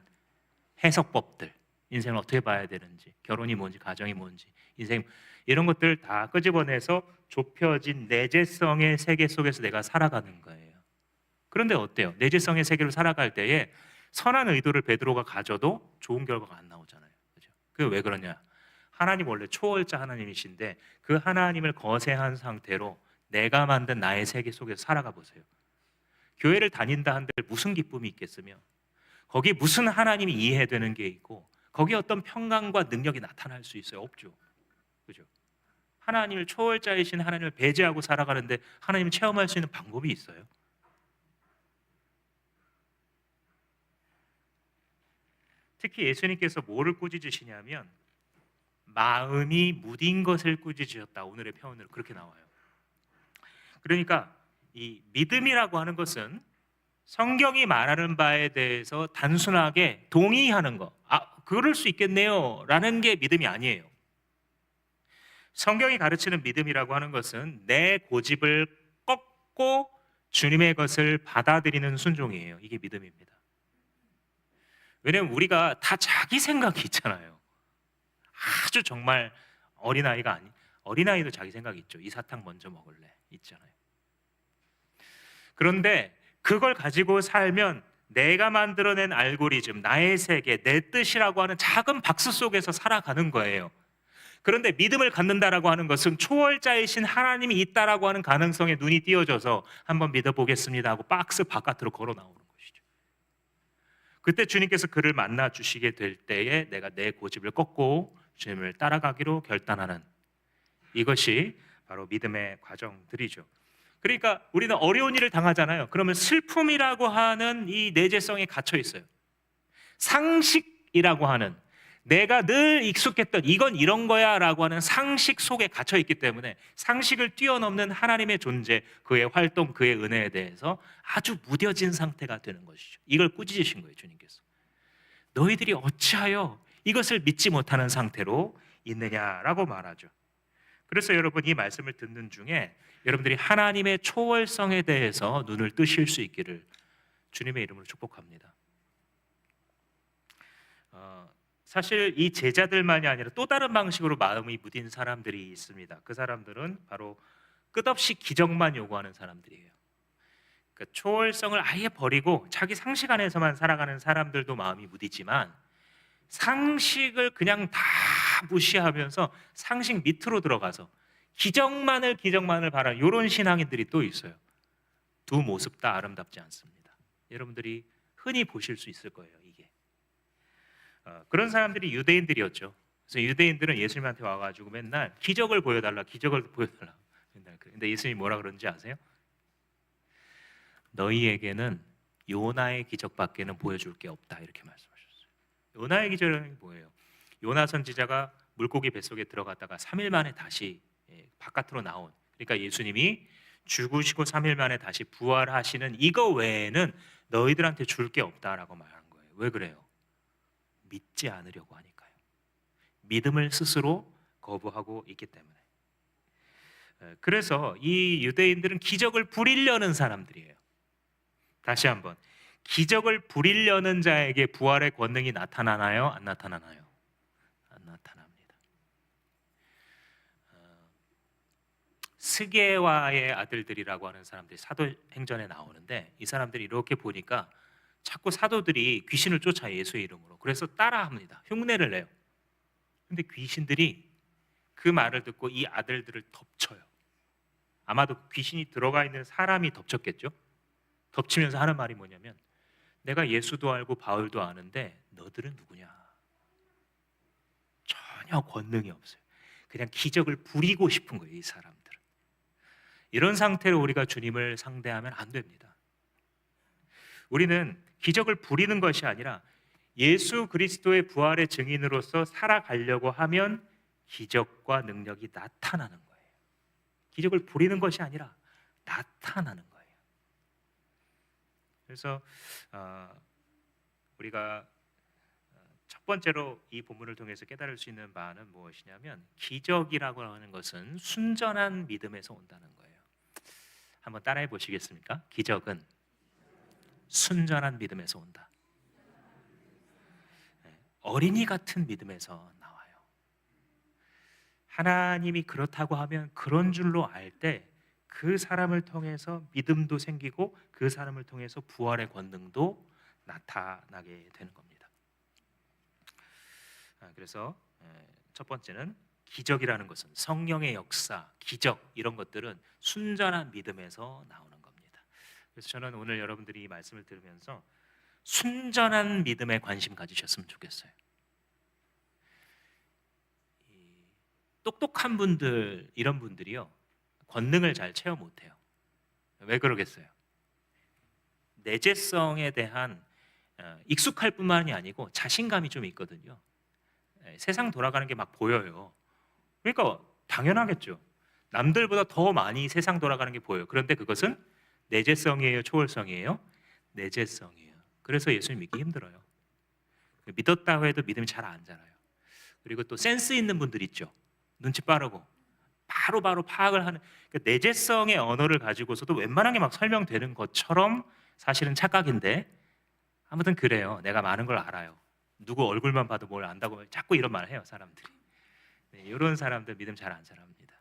해석법들, 인생을 어떻게 봐야 되는지, 결혼이 뭔지, 가정이 뭔지, 인생 이런 것들 다 끄집어내서 좁혀진 내재성의 세계 속에서 내가 살아가는 거예요. 그런데 어때요? 내재성의 세계로 살아갈 때에 선한 의도를 베드로가 가져도 좋은 결과가 안 나오잖아요. 그죠? 그게 왜 그러냐? 하나님 원래 초월자 하나님이신데 그 하나님을 거세한 상태로 내가 만든 나의 세계 속에서 살아가 보세요. 교회를 다닌다 한들 무슨 기쁨이 있겠으며 거기 무슨 하나님이 이해되는 게 있고 거기에 어떤 평강과 능력이 나타날 수 있어요? 없죠. 그죠? 하나님을 초월자이신 하나님을 배제하고 살아가는데 하나님을 체험할 수 있는 방법이 있어요? 특히 예수님께서 뭐를 꾸짖으시냐면 마음이 무딘 것을 꾸짖으셨다. 오늘의 표현으로 그렇게 나와요. 그러니까 이 믿음이라고 하는 것은 성경이 말하는 바에 대해서 단순하게 동의하는 거, 아, 그럴 수 있겠네요 라는 게 믿음이 아니에요. 성경이 가르치는 믿음이라고 하는 것은 내 고집을 꺾고 주님의 것을 받아들이는 순종이에요. 이게 믿음입니다. 왜냐하면 우리가 다 자기 생각이 있잖아요. 아주 정말 어린아이가 아니, 어린아이도 자기 생각이 있죠. 이 사탕 먼저 먹을래 있잖아요. 그런데 그걸 가지고 살면 내가 만들어낸 알고리즘, 나의 세계, 내 뜻이라고 하는 작은 박스 속에서 살아가는 거예요. 그런데 믿음을 갖는다라고 하는 것은 초월자이신 하나님이 있다라고 하는 가능성에 눈이 띄어져서 한번 믿어보겠습니다 하고 박스 바깥으로 걸어 나오는 것이죠. 그때 주님께서 그를 만나 주시게 될 때에 내가 내 고집을 꺾고 주님을 따라가기로 결단하는, 이것이 바로 믿음의 과정들이죠. 그러니까 우리는 어려운 일을 당하잖아요. 그러면 슬픔이라고 하는 이 내재성에 갇혀 있어요. 상식이라고 하는, 내가 늘 익숙했던 이건 이런 거야 라고 하는 상식 속에 갇혀 있기 때문에 상식을 뛰어넘는 하나님의 존재, 그의 활동, 그의 은혜에 대해서 아주 무뎌진 상태가 되는 것이죠. 이걸 꾸짖으신 거예요, 주님께서. 너희들이 어찌하여 이것을 믿지 못하는 상태로 있느냐라고 말하죠. 그래서 여러분, 이 말씀을 듣는 중에 여러분들이 하나님의 초월성에 대해서 눈을 뜨실 수 있기를 주님의 이름으로 축복합니다. 사실 이 제자들만이 아니라 또 다른 방식으로 마음이 무딘 사람들이 있습니다. 그 사람들은 바로 끝없이 기적만 요구하는 사람들이에요. 그러니까 초월성을 아예 버리고 자기 상식 안에서만 살아가는 사람들도 마음이 무디지만, 상식을 그냥 다 무시하면서 상식 밑으로 들어가서 기적만을 바라는 이런 신앙인들이 또 있어요. 두 모습 다 아름답지 않습니다. 여러분들이 흔히 보실 수 있을 거예요, 이게. 그런 사람들이 유대인들이었죠. 그래서 유대인들은 예수님한테 와가지고 맨날 기적을 보여달라, 기적을 보여달라. 근데 예수님이 뭐라 그러는지 아세요? 너희에게는 요나의 기적밖에는 보여줄 게 없다 이렇게 말씀하셨어요. 요나의 기적은 뭐예요? 요나 선지자가 물고기 뱃속에 들어갔다가 3일 만에 다시 바깥으로 나온, 그러니까 예수님이 죽으시고 3일 만에 다시 부활하시는 이거 외에는 너희들한테 줄 게 없다라고 말한 거예요. 왜 그래요? 믿지 않으려고 하니까요. 믿음을 스스로 거부하고 있기 때문에. 그래서 이 유대인들은 기적을 부리려는 사람들이에요. 다시 한번, 기적을 부리려는 자에게 부활의 권능이 나타나나요? 안 나타나나요? 안 나타납니다. 스게와의 아들들이라고 하는 사람들이 사도행전에 나오는데, 이 사람들이 이렇게 보니까 자꾸 사도들이 귀신을 쫓아 예수의 이름으로, 그래서 따라합니다. 흉내를 내요. 근데 귀신들이 그 말을 듣고 이 아들들을 덮쳐요. 아마도 귀신이 들어가 있는 사람이 덮쳤겠죠. 덮치면서 하는 말이 뭐냐면, 내가 예수도 알고 바울도 아는데 너들은 누구냐? 전혀 권능이 없어요. 그냥 기적을 부리고 싶은 거예요, 이 사람들은. 이런 상태로 우리가 주님을 상대하면 안 됩니다. 우리는 기적을 부리는 것이 아니라 예수 그리스도의 부활의 증인으로서 살아가려고 하면 기적과 능력이 나타나는 거예요. 기적을 부리는 것이 아니라 나타나는 거예요. 그래서 우리가 첫 번째로 이 본문을 통해서 깨달을 수 있는 바는 무엇이냐면, 기적이라고 하는 것은 순전한 믿음에서 온다는 거예요. 한번 따라해 보시겠습니까? 기적은 순전한 믿음에서 온다. 어린이 같은 믿음에서 나와요. 하나님이 그렇다고 하면 그런 줄로 알 때 그 사람을 통해서 믿음도 생기고 그 사람을 통해서 부활의 권능도 나타나게 되는 겁니다. 그래서 첫 번째는, 기적이라는 것은 성령의 역사, 기적 이런 것들은 순전한 믿음에서 나오는 겁니다. 그래서 저는 오늘 여러분들이 이 말씀을 들으면서 순전한 믿음에 관심 가지셨으면 좋겠어요. 똑똑한 분들, 이런 분들이요, 권능을 잘 체험 못해요. 왜 그러겠어요? 내재성에 대한 익숙할 뿐만이 아니고 자신감이 좀 있거든요. 세상 돌아가는 게 막 보여요. 그러니까 당연하겠죠. 남들보다 더 많이 세상 돌아가는 게 보여요. 그런데 그것은 내재성이에요, 초월성이에요? 내재성이에요. 그래서 예수님 믿기 힘들어요. 믿었다고 해도 믿음이 잘 안 자라요. 그리고 또 센스 있는 분들 있죠. 눈치 빠르고 바로바로 파악을 하는, 그러니까 내재성의 언어를 가지고서도 웬만한 게 막 설명되는 것처럼 사실은 착각인데, 아무튼 그래요. 내가 많은 걸 알아요. 누구 얼굴만 봐도 뭘 안다고 자꾸 이런 말을 해요, 사람들이. 네, 이런 사람들 믿음 잘 안 자랍니다.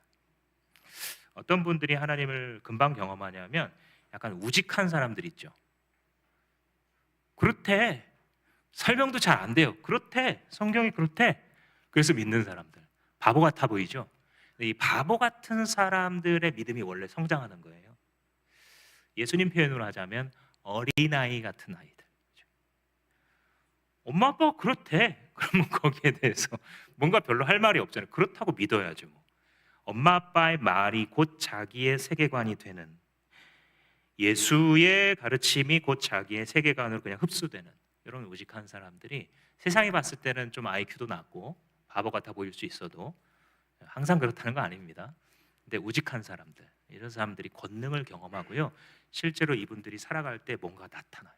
어떤 분들이 하나님을 금방 경험하냐면 약간 우직한 사람들 있죠. 그렇대. 설명도 잘 안 돼요. 그렇대. 성경이 그렇대. 그래서 믿는 사람들. 바보 같아 보이죠? 이 바보 같은 사람들의 믿음이 원래 성장하는 거예요. 예수님 표현으로 하자면 어린아이 같은 아이들. 엄마 아빠가 그렇대. 그러면 거기에 대해서 뭔가 별로 할 말이 없잖아요. 그렇다고 믿어야죠. 뭐. 엄마 아빠의 말이 곧 자기의 세계관이 되는, 예수의 가르침이 곧 자기의 세계관으로 그냥 흡수되는 이런 우직한 사람들이 세상이 봤을 때는 좀 IQ도 낮고 바보 같아 보일 수 있어도 항상 그렇다는 거 아닙니다. 근데 우직한 사람들, 이런 사람들이 권능을 경험하고요, 실제로 이분들이 살아갈 때 뭔가 나타나요.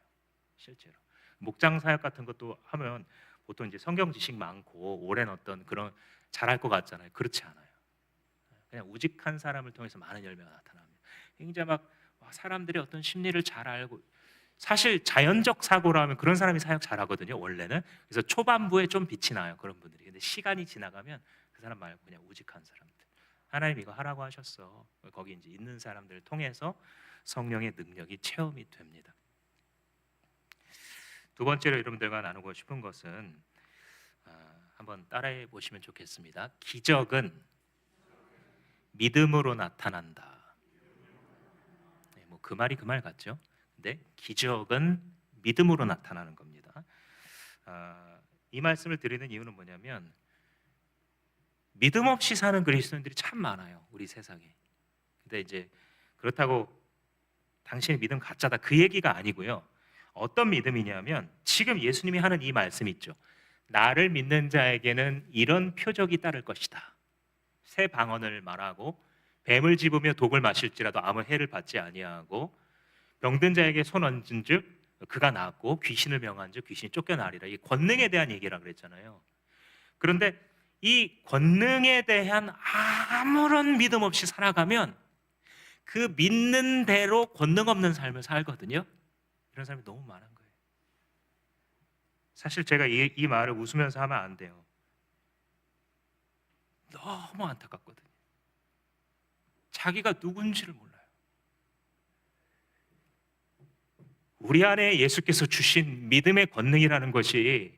실제로 목장 사역 같은 것도 하면 보통 이제 성경 지식 많고 오랜 어떤 그런 잘할 것 같잖아요. 그렇지 않아요. 그냥 우직한 사람을 통해서 많은 열매가 나타납니다. 굉장히 막 사람들이 어떤 심리를 잘 알고, 사실 자연적 사고라면 그런 사람이 사역 잘하거든요, 원래는. 그래서 초반부에 좀 빛이 나요, 그런 분들이. 근데 시간이 지나가면 그 사람 말고 그냥 우직한 사람들. 하나님 이거 하라고 하셨어. 거기 이제 있는 사람들을 통해서 성령의 능력이 체험이 됩니다. 두 번째로 여러분들과 나누고 싶은 것은, 한번 따라해 보시면 좋겠습니다. 기적은 믿음으로 나타난다. 네, 뭐 그 말이 그 말 같죠. 근데 기적은 믿음으로 나타나는 겁니다. 이 말씀을 드리는 이유는 뭐냐면, 믿음 없이 사는 그리스도인들이 참 많아요, 우리 세상에. 근데 이제 그렇다고 당신의 믿음 가짜다 그 얘기가 아니고요. 어떤 믿음이냐면 지금 예수님이 하는 이 말씀 있죠. 나를 믿는 자에게는 이런 표적이 따를 것이다. 새 방언을 말하고 뱀을 집으며 독을 마실지라도 아무 해를 받지 아니하고 병든 자에게 손 얹은즉 그가 낫고 귀신을 명한즉 귀신이 쫓겨나리라. 이 권능에 대한 얘기라 그랬잖아요. 그런데 이 권능에 대한 아무런 믿음 없이 살아가면 그 믿는 대로 권능 없는 삶을 살거든요. 이런 사람이 너무 많은 거예요. 사실 제가 이 말을 웃으면서 하면 안 돼요. 너무 안타깝거든요. 자기가 누군지를 몰라요. 우리 안에 예수께서 주신 믿음의 권능이라는 것이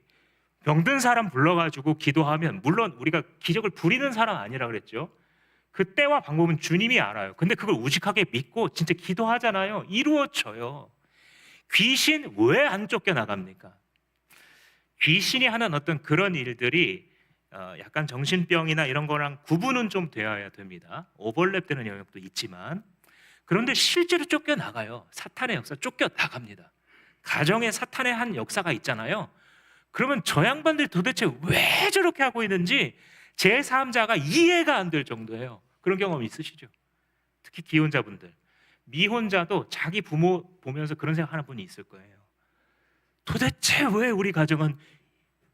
병든 사람 불러가지고 기도하면, 물론 우리가 기적을 부리는 사람 아니라 그랬죠. 그때와 방법은 주님이 알아요. 근데 그걸 우직하게 믿고 진짜 기도하잖아요. 이루어져요. 귀신 왜 안 쫓겨나갑니까? 귀신이 하는 어떤 그런 일들이 약간 정신병이나 이런 거랑 구분은 좀 되어야 됩니다. 오버랩되는 영역도 있지만, 그런데 실제로 쫓겨나가요. 사탄의 역사 쫓겨나갑니다. 가정에 사탄의 한 역사가 있잖아요. 그러면 저 양반들 도대체 왜 저렇게 하고 있는지 제3자가 이해가 안 될 정도예요. 그런 경험 있으시죠? 특히 기혼자분들, 미혼자도 자기 부모 보면서 그런 생각하는 분이 있을 거예요. 도대체 왜 우리 가정은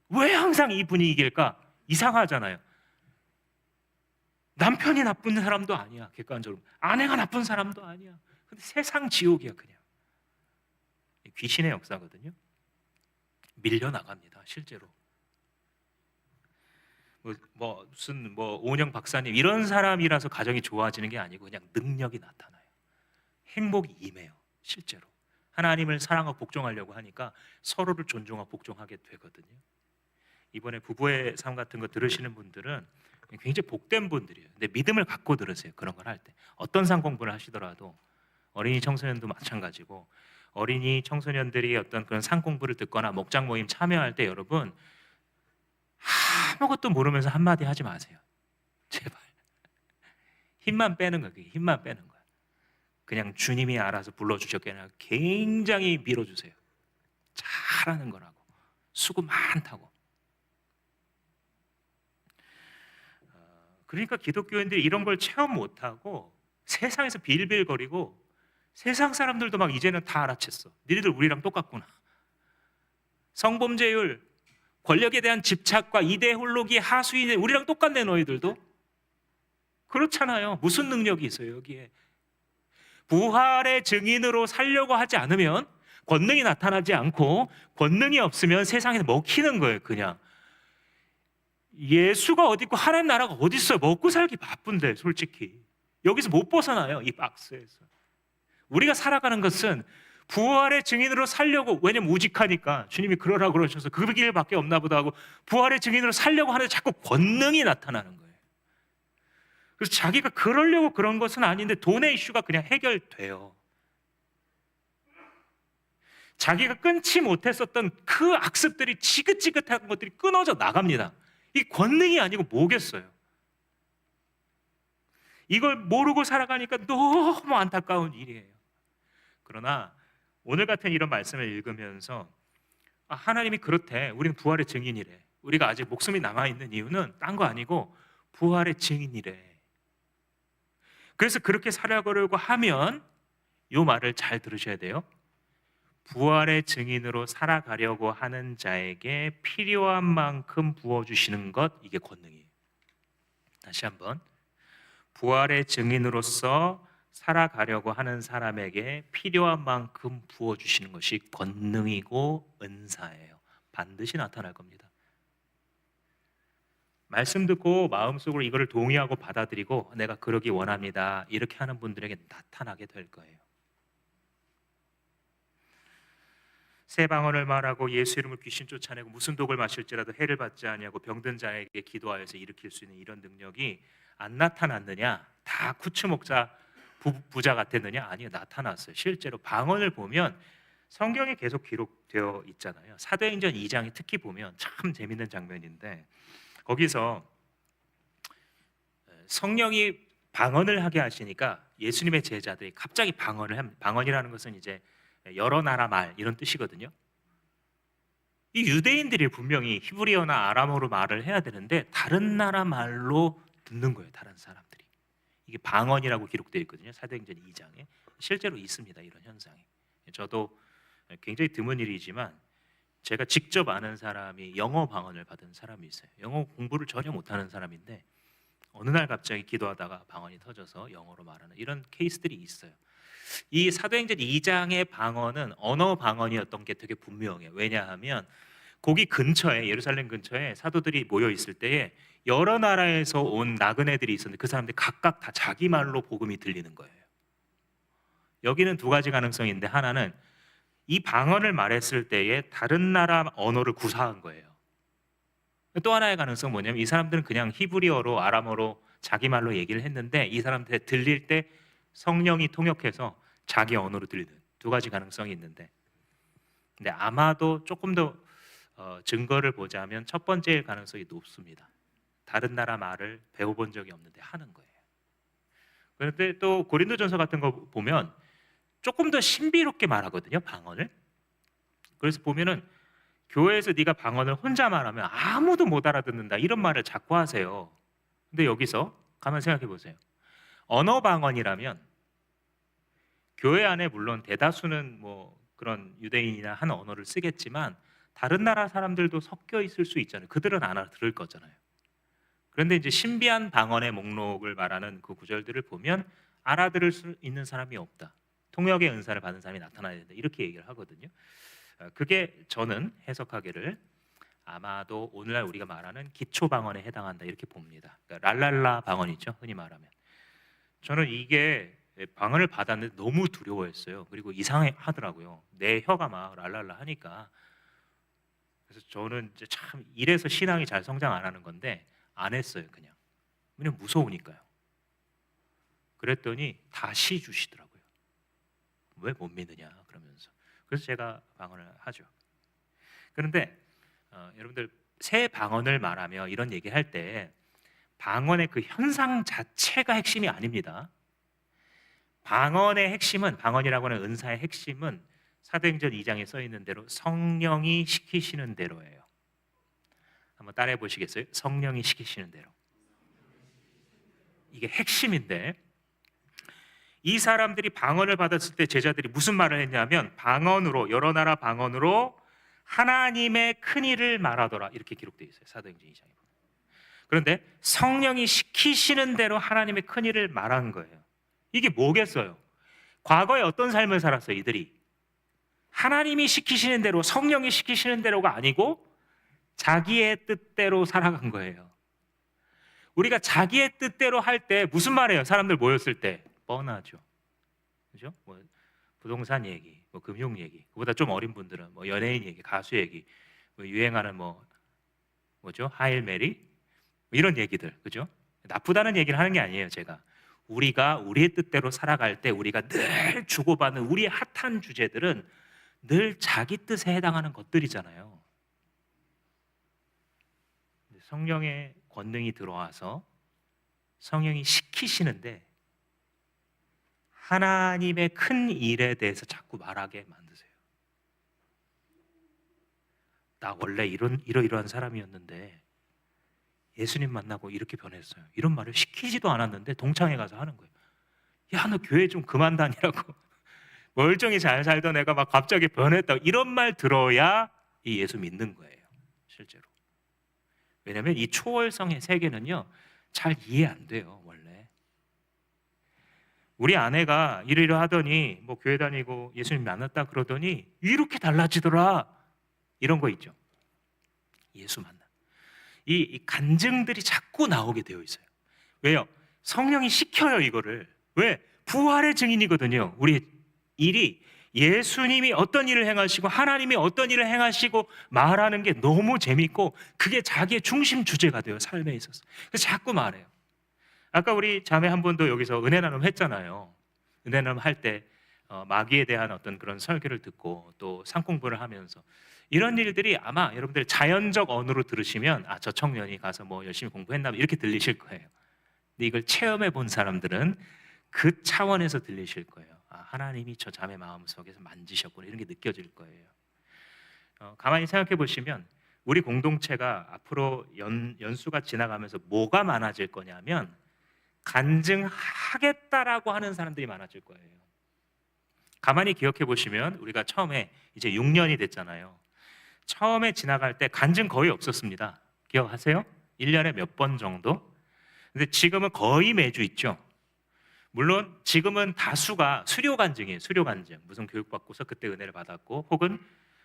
왜 항상 이 분위기일까? 이상하잖아요. 남편이 나쁜 사람도 아니야. 객관적으로 아내가 나쁜 사람도 아니야. 근데 세상 지옥이야 그냥. 귀신의 역사거든요. 밀려나갑니다. 실제로. 무슨 오은영 박사님 이런 사람이라서 가정이 좋아지는 게 아니고 그냥 능력이 나타나요. 행복이 임해요. 실제로. 하나님을 사랑하고 복종하려고 하니까 서로를 존중하고 복종하게 되거든요. 이번에 부부의 삶 같은 거 들으시는 분들은 굉장히 복된 분들이에요. 근데 믿음을 갖고 들으세요. 그런 걸 할 때. 어떤 상 공부를 하시더라도 어린이 청소년도 마찬가지고 어린이 청소년들이 어떤 그런 상 공부를 듣거나 목장 모임 참여할 때 여러분 아무것도 모르면서 한마디 하지 마세요. 제발. 힘만 빼는 거예요. 힘만 빼는 거예요. 그냥 주님이 알아서 불러주셨기 때문에 굉장히 밀어주세요. 잘하는 거라고. 수고 많다고. 그러니까 기독교인들이 이런 걸 체험 못하고 세상에서 빌빌거리고 세상 사람들도 막 이제는 다 알아챘어. 니네들 우리랑 똑같구나. 성범죄율, 권력에 대한 집착과 이대 홀로기, 하수인 우리랑 똑같네 너희들도. 그렇잖아요. 무슨 능력이 있어요 여기에. 부활의 증인으로 살려고 하지 않으면 권능이 나타나지 않고 권능이 없으면 세상에서 먹히는 거예요 그냥. 예수가 어디 있고 하나님 나라가 어디 있어요. 먹고 살기 바쁜데 솔직히 여기서 못 벗어나요. 이 박스에서. 우리가 살아가는 것은 부활의 증인으로 살려고, 왜냐면 우직하니까 주님이 그러라고 그러셔서 그 길밖에 없나 보다 하고 부활의 증인으로 살려고 하는데 자꾸 권능이 나타나는 거예요. 그래서 자기가 그러려고 그런 것은 아닌데 돈의 이슈가 그냥 해결돼요. 자기가 끊지 못했었던 그 악습들이 지긋지긋한 것들이 끊어져 나갑니다. 이 권능이 아니고 뭐겠어요? 이걸 모르고 살아가니까 너무 안타까운 일이에요. 그러나 오늘 같은 이런 말씀을 읽으면서 하나님이 그렇대. 우리는 부활의 증인이래. 우리가 아직 목숨이 남아있는 이유는 딴 거 아니고 부활의 증인이래. 그래서 그렇게 살아가려고 하면 이 말을 잘 들으셔야 돼요. 부활의 증인으로 살아가려고 하는 자에게 필요한 만큼 부어주시는 것, 이게 권능이에요. 다시 한번, 부활의 증인으로서 살아가려고 하는 사람에게 필요한 만큼 부어주시는 것이 권능이고 은사예요. 반드시 나타날 겁니다. 말씀 듣고 마음속으로 이거를 동의하고 받아들이고 내가 그러기 원합니다 이렇게 하는 분들에게 나타나게 될 거예요. 새 방언을 말하고 예수 이름을 귀신 쫓아내고 무슨 독을 마실지라도 해를 받지 아니하고 병든 자에게 기도하여서 일으킬 수 있는 이런 능력이 안 나타났느냐? 다 쿠츠 목자 부자 같았느냐? 아니요, 나타났어요. 실제로 방언을 보면 성경에 계속 기록되어 있잖아요. 사도행전 2장에 특히 보면 참 재밌는 장면인데 거기서 성령이 방언을 하게 하시니까 예수님의 제자들이 갑자기 방언을 합니다. 방언이라는 것은 이제 여러 나라 말 이런 뜻이거든요. 이 유대인들이 분명히 히브리어나 아람어로 말을 해야 되는데 다른 나라 말로 듣는 거예요. 다른 사람들이. 이게 방언이라고 기록되어 있거든요. 사도행전 2장에 실제로 있습니다. 이런 현상이. 저도 굉장히 드문 일이지만 제가 직접 아는 사람이 영어 방언을 받은 사람이 있어요. 영어 공부를 전혀 못하는 사람인데 어느 날 갑자기 기도하다가 방언이 터져서 영어로 말하는 이런 케이스들이 있어요. 이 사도행전 2장의 방언은 언어 방언이었던 게 되게 분명해요. 왜냐하면 거기 근처에 예루살렘 근처에 사도들이 모여 있을 때에 여러 나라에서 온 나그네들이 있었는데 그 사람들이 각각 다 자기 말로 복음이 들리는 거예요. 여기는 두 가지 가능성이 있는데 하나는 이 방언을 말했을 때에 다른 나라 언어를 구사한 거예요. 또 하나의 가능성은 뭐냐면 이 사람들은 그냥 히브리어로 아람어로 자기 말로 얘기를 했는데 이 사람들 들릴 때 성령이 통역해서 자기 언어로 들리는 두 가지 가능성이 있는데 근데 아마도 조금 더 증거를 보자면 첫 번째일 가능성이 높습니다. 다른 나라 말을 배워본 적이 없는데 하는 거예요. 그런데 또 고린도전서 같은 거 보면 조금 더 신비롭게 말하거든요. 방언을. 그래서 보면은 교회에서 네가 방언을 혼자 말하면 아무도 못 알아듣는다 이런 말을 자꾸 하세요. 근데 여기서 가만 생각해 보세요. 언어 방언이라면 교회 안에 물론 대다수는 뭐 그런 유대인이나 한 언어를 쓰겠지만 다른 나라 사람들도 섞여 있을 수 있잖아요. 그들은 안 알아들을 거잖아요. 그런데 이제 신비한 방언의 목록을 말하는 그 구절들을 보면 알아들을 수 있는 사람이 없다. 통역의 은사를 받은 사람이 나타나야 된다. 이렇게 얘기를 하거든요. 그게 저는 해석하기를 아마도 오늘날 우리가 말하는 기초 방언에 해당한다 이렇게 봅니다. 그러니까 랄랄라 방언이죠. 흔히 말하면. 저는 이게 방언을 받았는데 너무 두려워했어요. 그리고 이상해 하더라고요. 내 혀가 막 랄랄라 하니까. 그래서 저는 이제 참 이래서 신앙이 잘 성장 안 하는 건데 안 했어요. 그냥. 왜냐면 무서우니까요. 그랬더니 다시 주시더라고요. 왜 못 믿느냐 그러면서. 그래서 제가 방언을 하죠. 그런데 여러분들 새 방언을 말하며 이런 얘기할 때 방언의 그 현상 자체가 핵심이 아닙니다. 방언의 핵심은 방언이라고 하는 은사의 핵심은 사도행전 2장에 써 있는 대로 성령이 시키시는 대로예요. 한번 따라해 보시겠어요? 성령이 시키시는 대로. 이게 핵심인데 이 사람들이 방언을 받았을 때 제자들이 무슨 말을 했냐면 방언으로 여러 나라 방언으로 하나님의 큰 일을 말하더라 이렇게 기록되어 있어요. 사도행전 2장에 보면. 그런데 성령이 시키시는 대로 하나님의 큰 일을 말한 거예요. 이게 뭐겠어요? 과거에 어떤 삶을 살았어요? 이들이 하나님이 시키시는 대로 성령이 시키시는 대로가 아니고 자기의 뜻대로 살아간 거예요. 우리가 자기의 뜻대로 할 때 무슨 말이에요? 사람들 모였을 때 뻔하죠. 그죠? 뭐 부동산 얘기, 뭐 금융 얘기. 그보다 좀 어린 분들은 뭐 연예인 얘기, 가수 얘기, 뭐 유행하는 뭐죠? 하일 메리 뭐 이런 얘기들. 그죠? 나쁘다는 얘기를 하는 게 아니에요, 제가. 우리가 우리의 뜻대로 살아갈 때 우리가 늘 주고받는 우리의 핫한 주제들은 늘 자기 뜻에 해당하는 것들이잖아요. 성령의 권능이 들어와서 성령이 시키시는데 하나님의 큰 일에 대해서 자꾸 말하게 만드세요. 나 원래 이러이러한 사람이었는데 예수님 만나고 이렇게 변했어요. 이런 말을 시키지도 않았는데 동창회 가서 하는 거예요. 야, 너 교회 좀 그만 다니라고. 멀쩡히 잘 살던 애가 막 갑자기 변했다고. 이런 말 들어야 이 예수 믿는 거예요. 실제로. 왜냐하면 이 초월성의 세계는요 잘 이해 안 돼요. 원래. 우리 아내가 이러이러 하더니 뭐 교회 다니고 예수님 만났다 그러더니 이렇게 달라지더라. 이런 거 있죠. 예수 만나. 이 간증들이 자꾸 나오게 되어 있어요. 왜요? 성령이 시켜요 이거를. 왜? 부활의 증인이거든요. 우리 일이 예수님이 어떤 일을 행하시고 하나님이 어떤 일을 행하시고 말하는 게 너무 재밌고 그게 자기의 중심 주제가 돼요. 삶에 있어서. 그래서 자꾸 말해요. 아까 우리 자매 한 분도 여기서 은혜 나눔 했잖아요. 은혜 나눔 할 때 마귀에 대한 어떤 그런 설교를 듣고 또 상공부를 하면서 이런 일들이 아마 여러분들 자연적 언어로 들으시면 아, 저 청년이 가서 뭐 열심히 공부했나 이렇게 들리실 거예요. 근데 이걸 체험해 본 사람들은 그 차원에서 들리실 거예요. 아, 하나님이 저 자매 마음속에서 만지셨구나, 이런 게 느껴질 거예요. 가만히 생각해 보시면 우리 공동체가 앞으로 연수가 지나가면서 뭐가 많아질 거냐면 간증하겠다라고 하는 사람들이 많아질 거예요. 가만히 기억해 보시면 우리가 처음에 이제 6년이 됐잖아요. 처음에 지나갈 때 간증 거의 없었습니다. 기억하세요? 1년에 몇 번 정도? 근데 지금은 거의 매주 있죠. 물론 지금은 다수가 수료 간증이에요. 수료 간증. 무슨 교육받고서 그때 은혜를 받았고, 혹은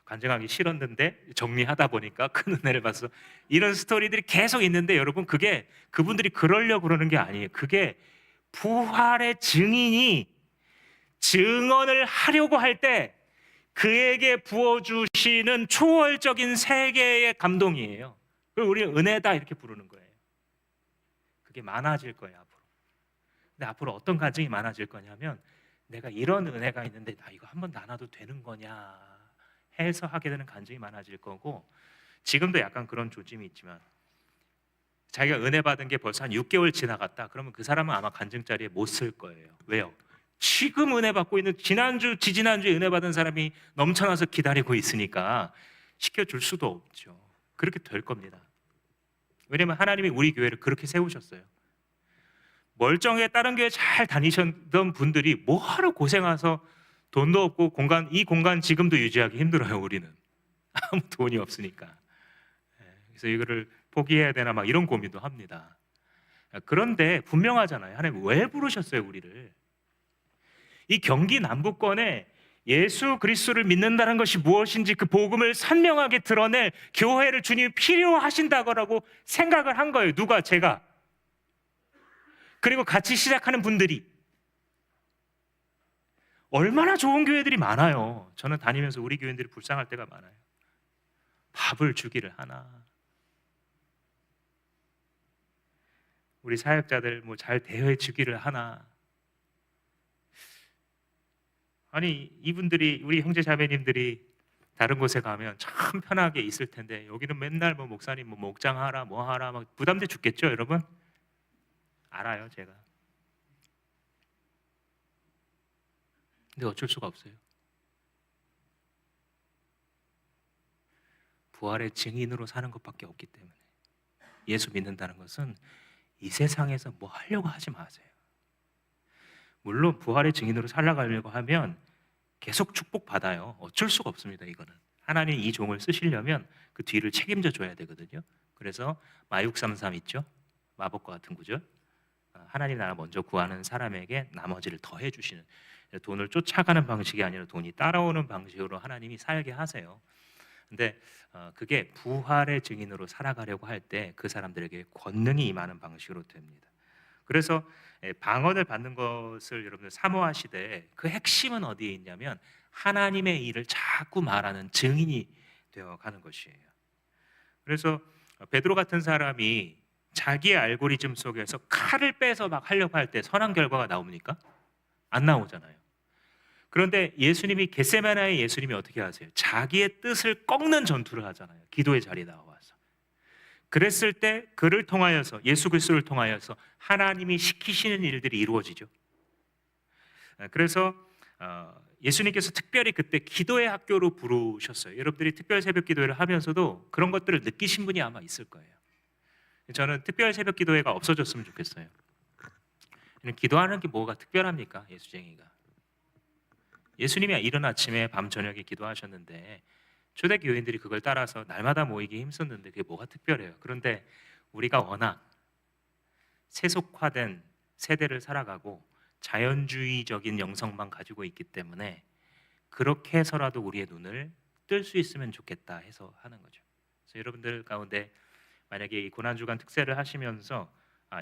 간증하기 싫었는데 정리하다 보니까 큰 은혜를 받아서, 이런 스토리들이 계속 있는데, 여러분, 그게 그분들이 그러려고 그러는 게 아니에요. 그게 부활의 증인이 증언을 하려고 할 때 그에게 부어주시는 초월적인 세계의 감동이에요. 그걸 우리 은혜다 이렇게 부르는 거예요. 그게 많아질 거예요, 앞으로. 근데 앞으로 어떤 간증이 많아질 거냐면, 내가 이런 은혜가 있는데 나 이거 한번 나눠도 되는 거냐 해서 하게 되는 간증이 많아질 거고, 지금도 약간 그런 조짐이 있지만 자기가 은혜 받은 게 벌써 한 6개월 지나갔다 그러면 그 사람은 아마 간증 자리에 못 쓸 거예요. 왜요? 지금 은혜 받고 있는, 지난주 지지난주에 은혜 받은 사람이 넘쳐나서 기다리고 있으니까 시켜줄 수도 없죠. 그렇게 될 겁니다. 왜냐면 하나님이 우리 교회를 그렇게 세우셨어요. 멀쩡하게 다른 교회 잘 다니셨던 분들이 뭐하러 고생해서, 돈도 없고 이 공간 지금도 유지하기 힘들어요. 우리는 아무 돈이 없으니까. 그래서 이거를 포기해야 되나 막 이런 고민도 합니다. 그런데 분명하잖아요. 하나님 왜 부르셨어요, 우리를? 이 경기 남부권에 예수 그리스도를 믿는다는 것이 무엇인지 그 복음을 선명하게 드러낼 교회를 주님이 필요하신다고 생각을 한 거예요. 누가? 제가. 그리고 같이 시작하는 분들이. 얼마나 좋은 교회들이 많아요. 저는 다니면서 우리 교인들이 불쌍할 때가 많아요. 밥을 주기를 하나, 우리 사역자들 뭐 잘 대해 주기를 하나. 아니, 이분들이, 우리 형제 자매님들이 다른 곳에 가면 참 편하게 있을 텐데 여기는 맨날 뭐 목사님 뭐 목장하라 뭐 하라 막 부담돼 죽겠죠, 여러분? 알아요, 제가. 근데 어쩔 수가 없어요. 부활의 증인으로 사는 것밖에 없기 때문에. 예수 믿는다는 것은 이 세상에서 뭐 하려고 하지 마세요. 물론 부활의 증인으로 살아가려고 하면 계속 축복받아요. 어쩔 수가 없습니다. 이거는 하나님 이 종을 쓰시려면 그 뒤를 책임져 줘야 되거든요. 그래서 마육삼삼 있죠? 마법과 같은 구절. 하나님 나라 먼저 구하는 사람에게 나머지를 더해 주시는, 돈을 쫓아가는 방식이 아니라 돈이 따라오는 방식으로 하나님이 살게 하세요. 근데 그게 부활의 증인으로 살아가려고 할 때 그 사람들에게 권능이 임하는 방식으로 됩니다. 그래서 방언을 받는 것을 여러분들 사모하시되 그 핵심은 어디에 있냐면 하나님의 일을 자꾸 말하는 증인이 되어 가는 것이에요. 그래서 베드로 같은 사람이 자기의 알고리즘 속에서 칼을 빼서 막 하려고 할 때 선한 결과가 나옵니까? 안 나오잖아요. 그런데 예수님이, 겟세마네의 예수님이 어떻게 하세요? 자기의 뜻을 꺾는 전투를 하잖아요. 기도의 자리에 나와서. 그랬을 때 그를 통하여서, 예수 그리스도를 통하여서 하나님이 시키시는 일들이 이루어지죠. 그래서 예수님께서 특별히 그때 기도의 학교로 부르셨어요. 여러분들이 특별 새벽 기도회를 하면서도 그런 것들을 느끼신 분이 아마 있을 거예요. 저는 특별 새벽 기도회가 없어졌으면 좋겠어요. 기도하는 게 뭐가 특별합니까? 예수쟁이가. 예수님이 이른 아침에 밤 저녁에 기도하셨는데 초대교인들이 그걸 따라서 날마다 모이기 힘썼는데 그게 뭐가 특별해요? 그런데 우리가 워낙 세속화된 세대를 살아가고 자연주의적인 영성만 가지고 있기 때문에 그렇게 해서라도 우리의 눈을 뜰 수 있으면 좋겠다 해서 하는 거죠. 그래서 여러분들 가운데 만약에 이 고난주간 특세를 하시면서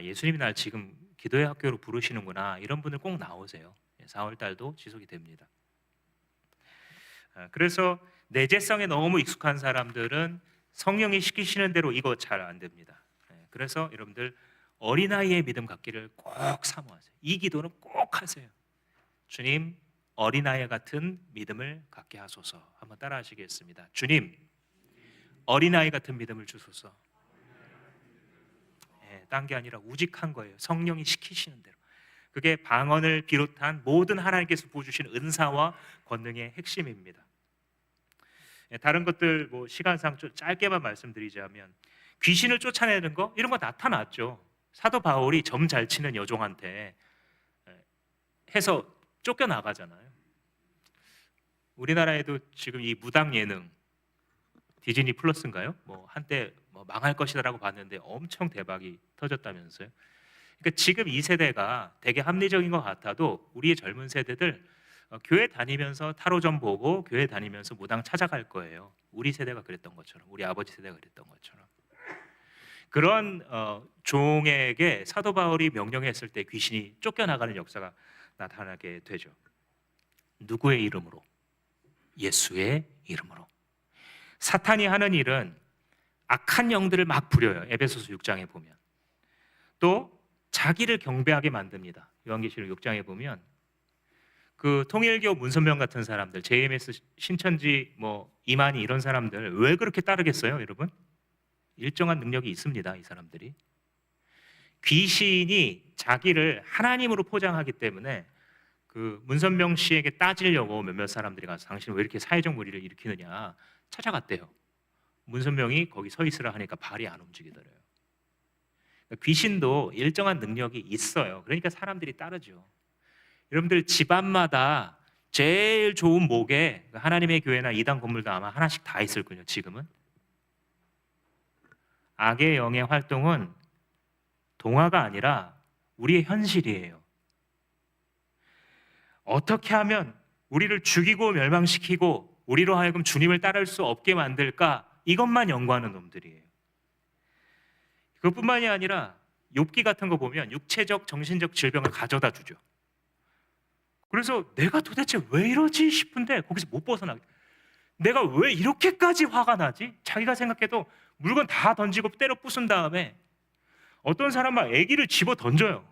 예수님이 날 지금 기도의 학교로 부르시는구나, 이런 분들 꼭 나오세요. 4월 달도 지속이 됩니다. 그래서 내재성에 너무 익숙한 사람들은 성령이 시키시는 대로 이거 잘 안 됩니다. 그래서 여러분들 어린아이의 믿음 갖기를 꼭 사모하세요. 이 기도는 꼭 하세요. 주님, 어린아이 같은 믿음을 갖게 하소서. 한번 따라 하시겠습니다. 주님, 어린아이 같은 믿음을 주소서. 딴 게 아니라 우직한 거예요. 성령이 시키시는 대로. 그게 방언을 비롯한 모든 하나님께서 부어주신 은사와 권능의 핵심입니다. 다른 것들 뭐 시간상 좀 짧게만 말씀드리자면 귀신을 쫓아내는 거 이런 거 나타났죠. 사도 바울이 점 잘 치는 여종한테 해서 쫓겨나가잖아요. 우리나라에도 지금 이 무당 예능 디즈니 플러스인가요? 뭐 한때 뭐 망할 것이다라고 봤는데 엄청 대박이 터졌다면서요. 그러니까 지금 이 세대가 되게 합리적인 것 같아도 우리의 젊은 세대들 교회 다니면서 타로점 보고 교회 다니면서 무당 찾아갈 거예요. 우리 세대가 그랬던 것처럼, 우리 아버지 세대가 그랬던 것처럼. 그런 종에게 사도 바울이 명령했을 때 귀신이 쫓겨나가는 역사가 나타나게 되죠. 누구의 이름으로? 예수의 이름으로. 사탄이 하는 일은 악한 영들을 막 부려요. 에베소서 6장에 보면. 또 자기를 경배하게 만듭니다. 요한계시록 6장에 보면 그 통일교 문선명 같은 사람들, JMS 신천지 뭐 이만희 이런 사람들 왜 그렇게 따르겠어요, 여러분? 일정한 능력이 있습니다, 이 사람들이. 귀신이 자기를 하나님으로 포장하기 때문에 그 문선명 씨에게 따지려고 몇몇 사람들이 가서 당신 왜 이렇게 사회적 무리를 일으키느냐 찾아갔대요. 문선명이 거기 서 있으라 하니까 발이 안 움직이더래요. 귀신도 일정한 능력이 있어요. 그러니까 사람들이 따르죠. 여러분들 집안마다 제일 좋은 목에 하나님의 교회나 이단 건물도 아마 하나씩 다 있을 거예요. 지금은 악의 영의 활동은 동화가 아니라 우리의 현실이에요. 어떻게 하면 우리를 죽이고 멸망시키고 우리로 하여금 주님을 따를 수 없게 만들까? 이것만 연구하는 놈들이에요. 그것뿐만이 아니라 욥기 같은 거 보면 육체적, 정신적 질병을 가져다 주죠. 그래서 내가 도대체 왜 이러지 싶은데 거기서 못 벗어나게. 내가 왜 이렇게까지 화가 나지? 자기가 생각해도 물건 다 던지고 때려 부순 다음에 어떤 사람은 아기를 집어 던져요.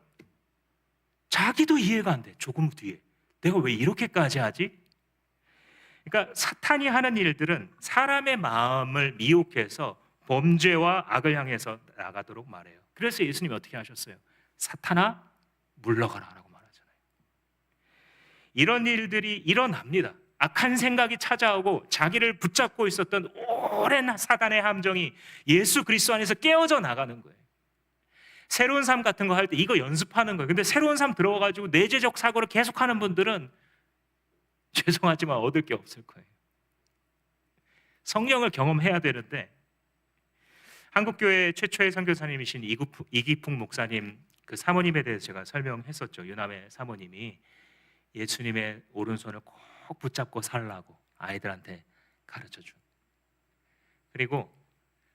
자기도 이해가 안 돼. 조금 뒤에 내가 왜 이렇게까지 하지? 그러니까 사탄이 하는 일들은 사람의 마음을 미혹해서 범죄와 악을 향해서 나가도록 말해요. 그래서 예수님이 어떻게 하셨어요? 사탄아 물러가라 라고 말하잖아요. 이런 일들이 일어납니다. 악한 생각이 찾아오고 자기를 붙잡고 있었던 오랜 사단의 함정이 예수 그리스도 안에서 깨어져 나가는 거예요. 새로운 삶 같은 거 할 때 이거 연습하는 거예요. 근데 새로운 삶 들어가가지고 내재적 사고를 계속하는 분들은 죄송하지만 얻을 게 없을 거예요. 성령을 경험해야 되는데 한국교회 최초의 선교사님이신 이기풍 목사님 그 사모님에 대해서 제가 설명했었죠. 유남의 사모님이 예수님의 오른손을 꼭 붙잡고 살라고 아이들한테 가르쳐준. 그리고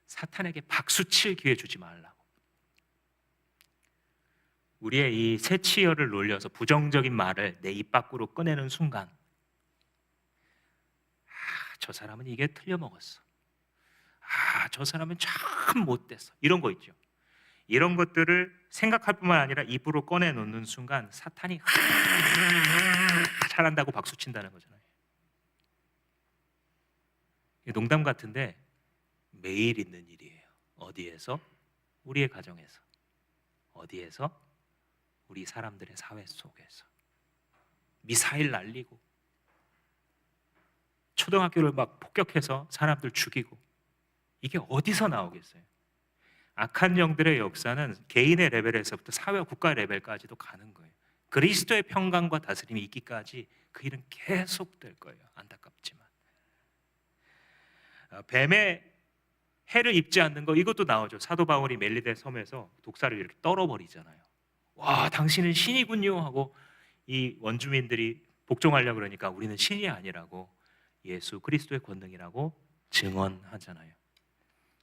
사탄에게 박수칠 기회 주지 말라고. 우리의 이 새치열을 놀려서 부정적인 말을 내 입 밖으로 꺼내는 순간 저 사람은 이게 틀려먹었어. 저 사람은 참 못됐어. 이런 거 있죠. 이런 것들을 생각할 뿐만 아니라 입으로 꺼내놓는 순간 사탄이 잘한다고 박수친다는 거잖아요. 농담 같은데 매일 있는 일이에요. 어디에서? 우리의 가정에서. 어디에서? 우리 사람들의 사회 속에서. 미사일 날리고 초등학교를 막 폭격해서 사람들 죽이고 이게 어디서 나오겠어요? 악한 영들의 역사는 개인의 레벨에서부터 사회와 국가 레벨까지도 가는 거예요. 그리스도의 평강과 다스림이 있기까지 그 일은 계속될 거예요. 안타깝지만 뱀의 해를 입지 않는 거 이것도 나오죠. 사도 바울이 멜리데 섬에서 독사를 이렇게 떨어버리잖아요. 와, 당신은 신이군요 하고 이 원주민들이 복종하려고 그러니까 우리는 신이 아니라고 예수 그리스도의 권능이라고 증언하잖아요.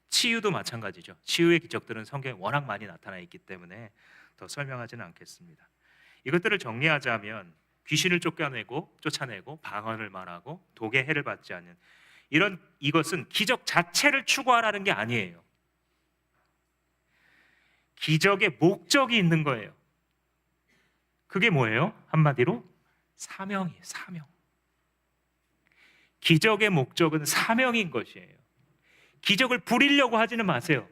치유도 마찬가지죠. 치유의 기적들은 성경에 워낙 많이 나타나 있기 때문에 더 설명하지는 않겠습니다. 이것들을 정리하자면 귀신을 쫓아내고 방언을 말하고 독의 해를 받지 않는 이것은 기적 자체를 추구하라는 게 아니에요. 기적의 목적이 있는 거예요. 그게 뭐예요? 한마디로 사명이에요. 사명. 기적의 목적은 사명인 것이에요. 기적을 부리려고 하지는 마세요.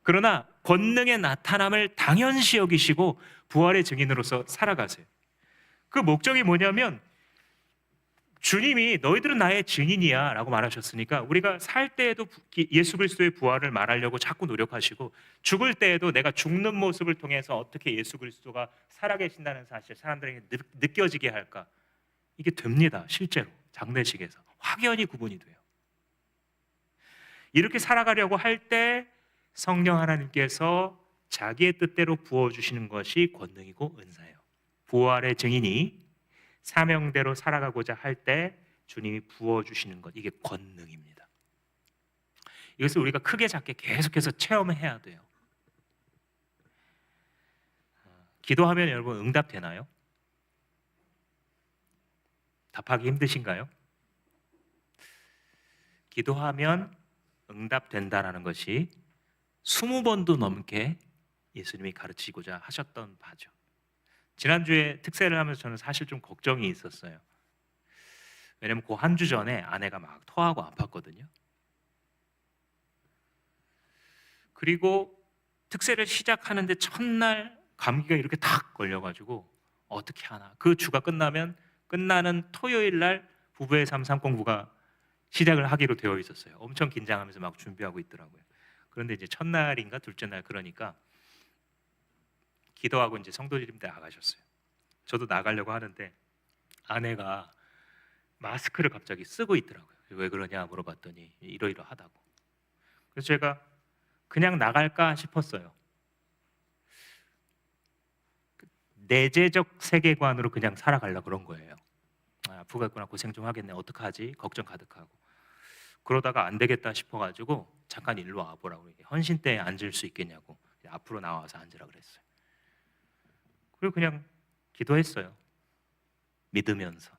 그러나 권능의 나타남을 당연시 여기시고 부활의 증인으로서 살아가세요. 그 목적이 뭐냐면 주님이 너희들은 나의 증인이야 라고 말하셨으니까 우리가 살 때에도 예수 그리스도의 부활을 말하려고 자꾸 노력하시고 죽을 때에도 내가 죽는 모습을 통해서 어떻게 예수 그리스도가 살아계신다는 사실 사람들에게 느껴지게 할까? 이게 됩니다. 실제로 장례식에서 확연히 구분이 돼요. 이렇게 살아가려고 할 때 성령 하나님께서 자기의 뜻대로 부어주시는 것이 권능이고 은사예요. 부활의 증인이 사명대로 살아가고자 할 때 주님이 부어주시는 것, 이게 권능입니다. 이것을 우리가 크게 작게 계속해서 체험해야 돼요. 기도하면 여러분 응답되나요? 답하기 힘드신가요? 기도하면 응답된다라는 것이 20번도 넘게 예수님이 가르치고자 하셨던 바죠. 지난주에 특세를 하면서 저는 사실 좀 걱정이 있었어요. 왜냐면 그 한 주 전에 아내가 막 토하고 아팠거든요. 그리고 특세를 시작하는데 첫날 감기가 이렇게 탁 걸려가지고 어떻게 하나. 그 주가 끝나는 토요일 날 부부의 삶 상공부가 시작을 하기로 되어 있었어요. 엄청 긴장하면서 막 준비하고 있더라고요. 그런데 이제 첫날인가 둘째 날 그러니까 기도하고 이제 성도님들 나가셨어요. 저도 나가려고 하는데 아내가 마스크를 갑자기 쓰고 있더라고요. 왜 그러냐 물어봤더니 이러이러하다고. 그래서 제가 그냥 나갈까 싶었어요. 내재적 세계관으로 그냥 살아가려고 그런 거예요. 아프겠구나, 고생 좀 하겠네, 어떡하지, 걱정 가득하고. 그러다가 안 되겠다 싶어가지고 잠깐 일로 와보라고, 헌신대에 앉을 수 있겠냐고 앞으로 나와서 앉으라 그랬어요. 그리고 그냥 기도했어요. 믿으면서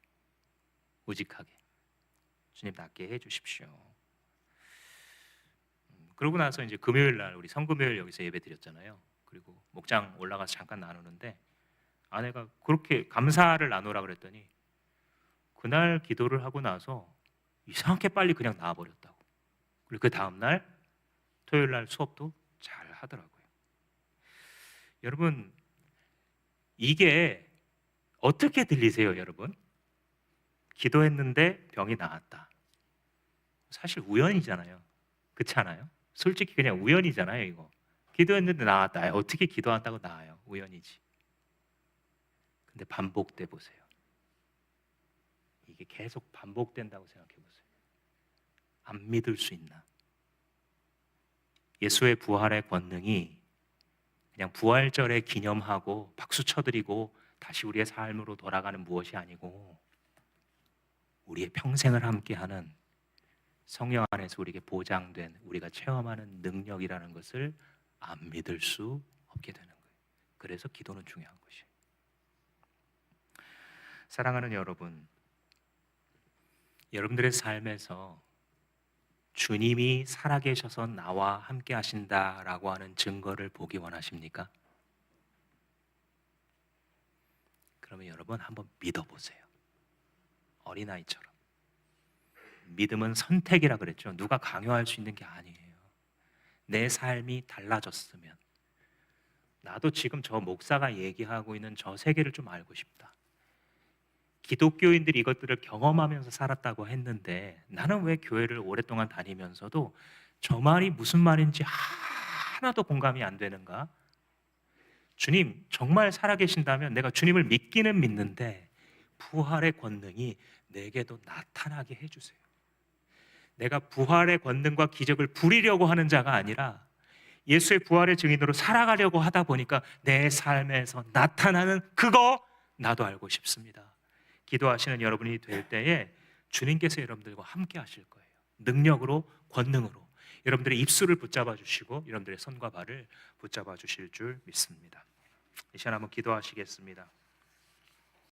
우직하게 주님 낫게 해주십시오. 그러고 나서 이제 금요일 날 우리 성금요일 여기서 예배 드렸잖아요. 그리고 목장 올라가서 잠깐 나누는데 아내가 그렇게 감사를 나누라 그랬더니 그날 기도를 하고 나서 이상하게 빨리 그냥 나와버렸다고. 그리고 그 다음날 토요일 날 수업도 잘 하더라고요. 여러분, 이게 어떻게 들리세요, 여러분? 기도했는데 병이 나았다. 사실 우연이잖아요. 그렇지 않아요? 솔직히 그냥 우연이잖아요, 이거. 기도했는데 나았다. 어떻게 기도한다고 나아요? 우연이지. 근데 반복돼 보세요. 이게 계속 반복된다고 생각해 보세요. 안 믿을 수 있나? 예수의 부활의 권능이 그냥 부활절에 기념하고 박수 쳐드리고 다시 우리의 삶으로 돌아가는 무엇이 아니고 우리의 평생을 함께하는 성령 안에서 우리에게 보장된 우리가 체험하는 능력이라는 것을 안 믿을 수 없게 되는 거예요. 그래서 기도는 중요한 것이에요. 사랑하는 여러분, 여러분들의 삶에서 주님이 살아계셔서 나와 함께 하신다라고 하는 증거를 보기 원하십니까? 그러면 여러분 한번 믿어보세요. 어린아이처럼. 믿음은 선택이라 그랬죠. 누가 강요할 수 있는 게 아니에요. 내 삶이 달라졌으면 나도 지금 저 목사가 얘기하고 있는 저 세계를 좀 알고 싶다. 기독교인들이 이것들을 경험하면서 살았다고 했는데 나는 왜 교회를 오랫동안 다니면서도 저 말이 무슨 말인지 하나도 공감이 안 되는가? 주님 정말 살아계신다면 내가 주님을 믿기는 믿는데 부활의 권능이 내게도 나타나게 해주세요. 내가 부활의 권능과 기적을 부리려고 하는 자가 아니라 예수의 부활의 증인으로 살아가려고 하다 보니까 내 삶에서 나타나는 그거 나도 알고 싶습니다. 기도하시는 여러분이 될 때에 주님께서 여러분들과 함께 하실 거예요. 능력으로, 권능으로 여러분들의 입술을 붙잡아 주시고 여러분들의 손과 발을 붙잡아 주실 줄 믿습니다. 이 시간 한번 기도하시겠습니다.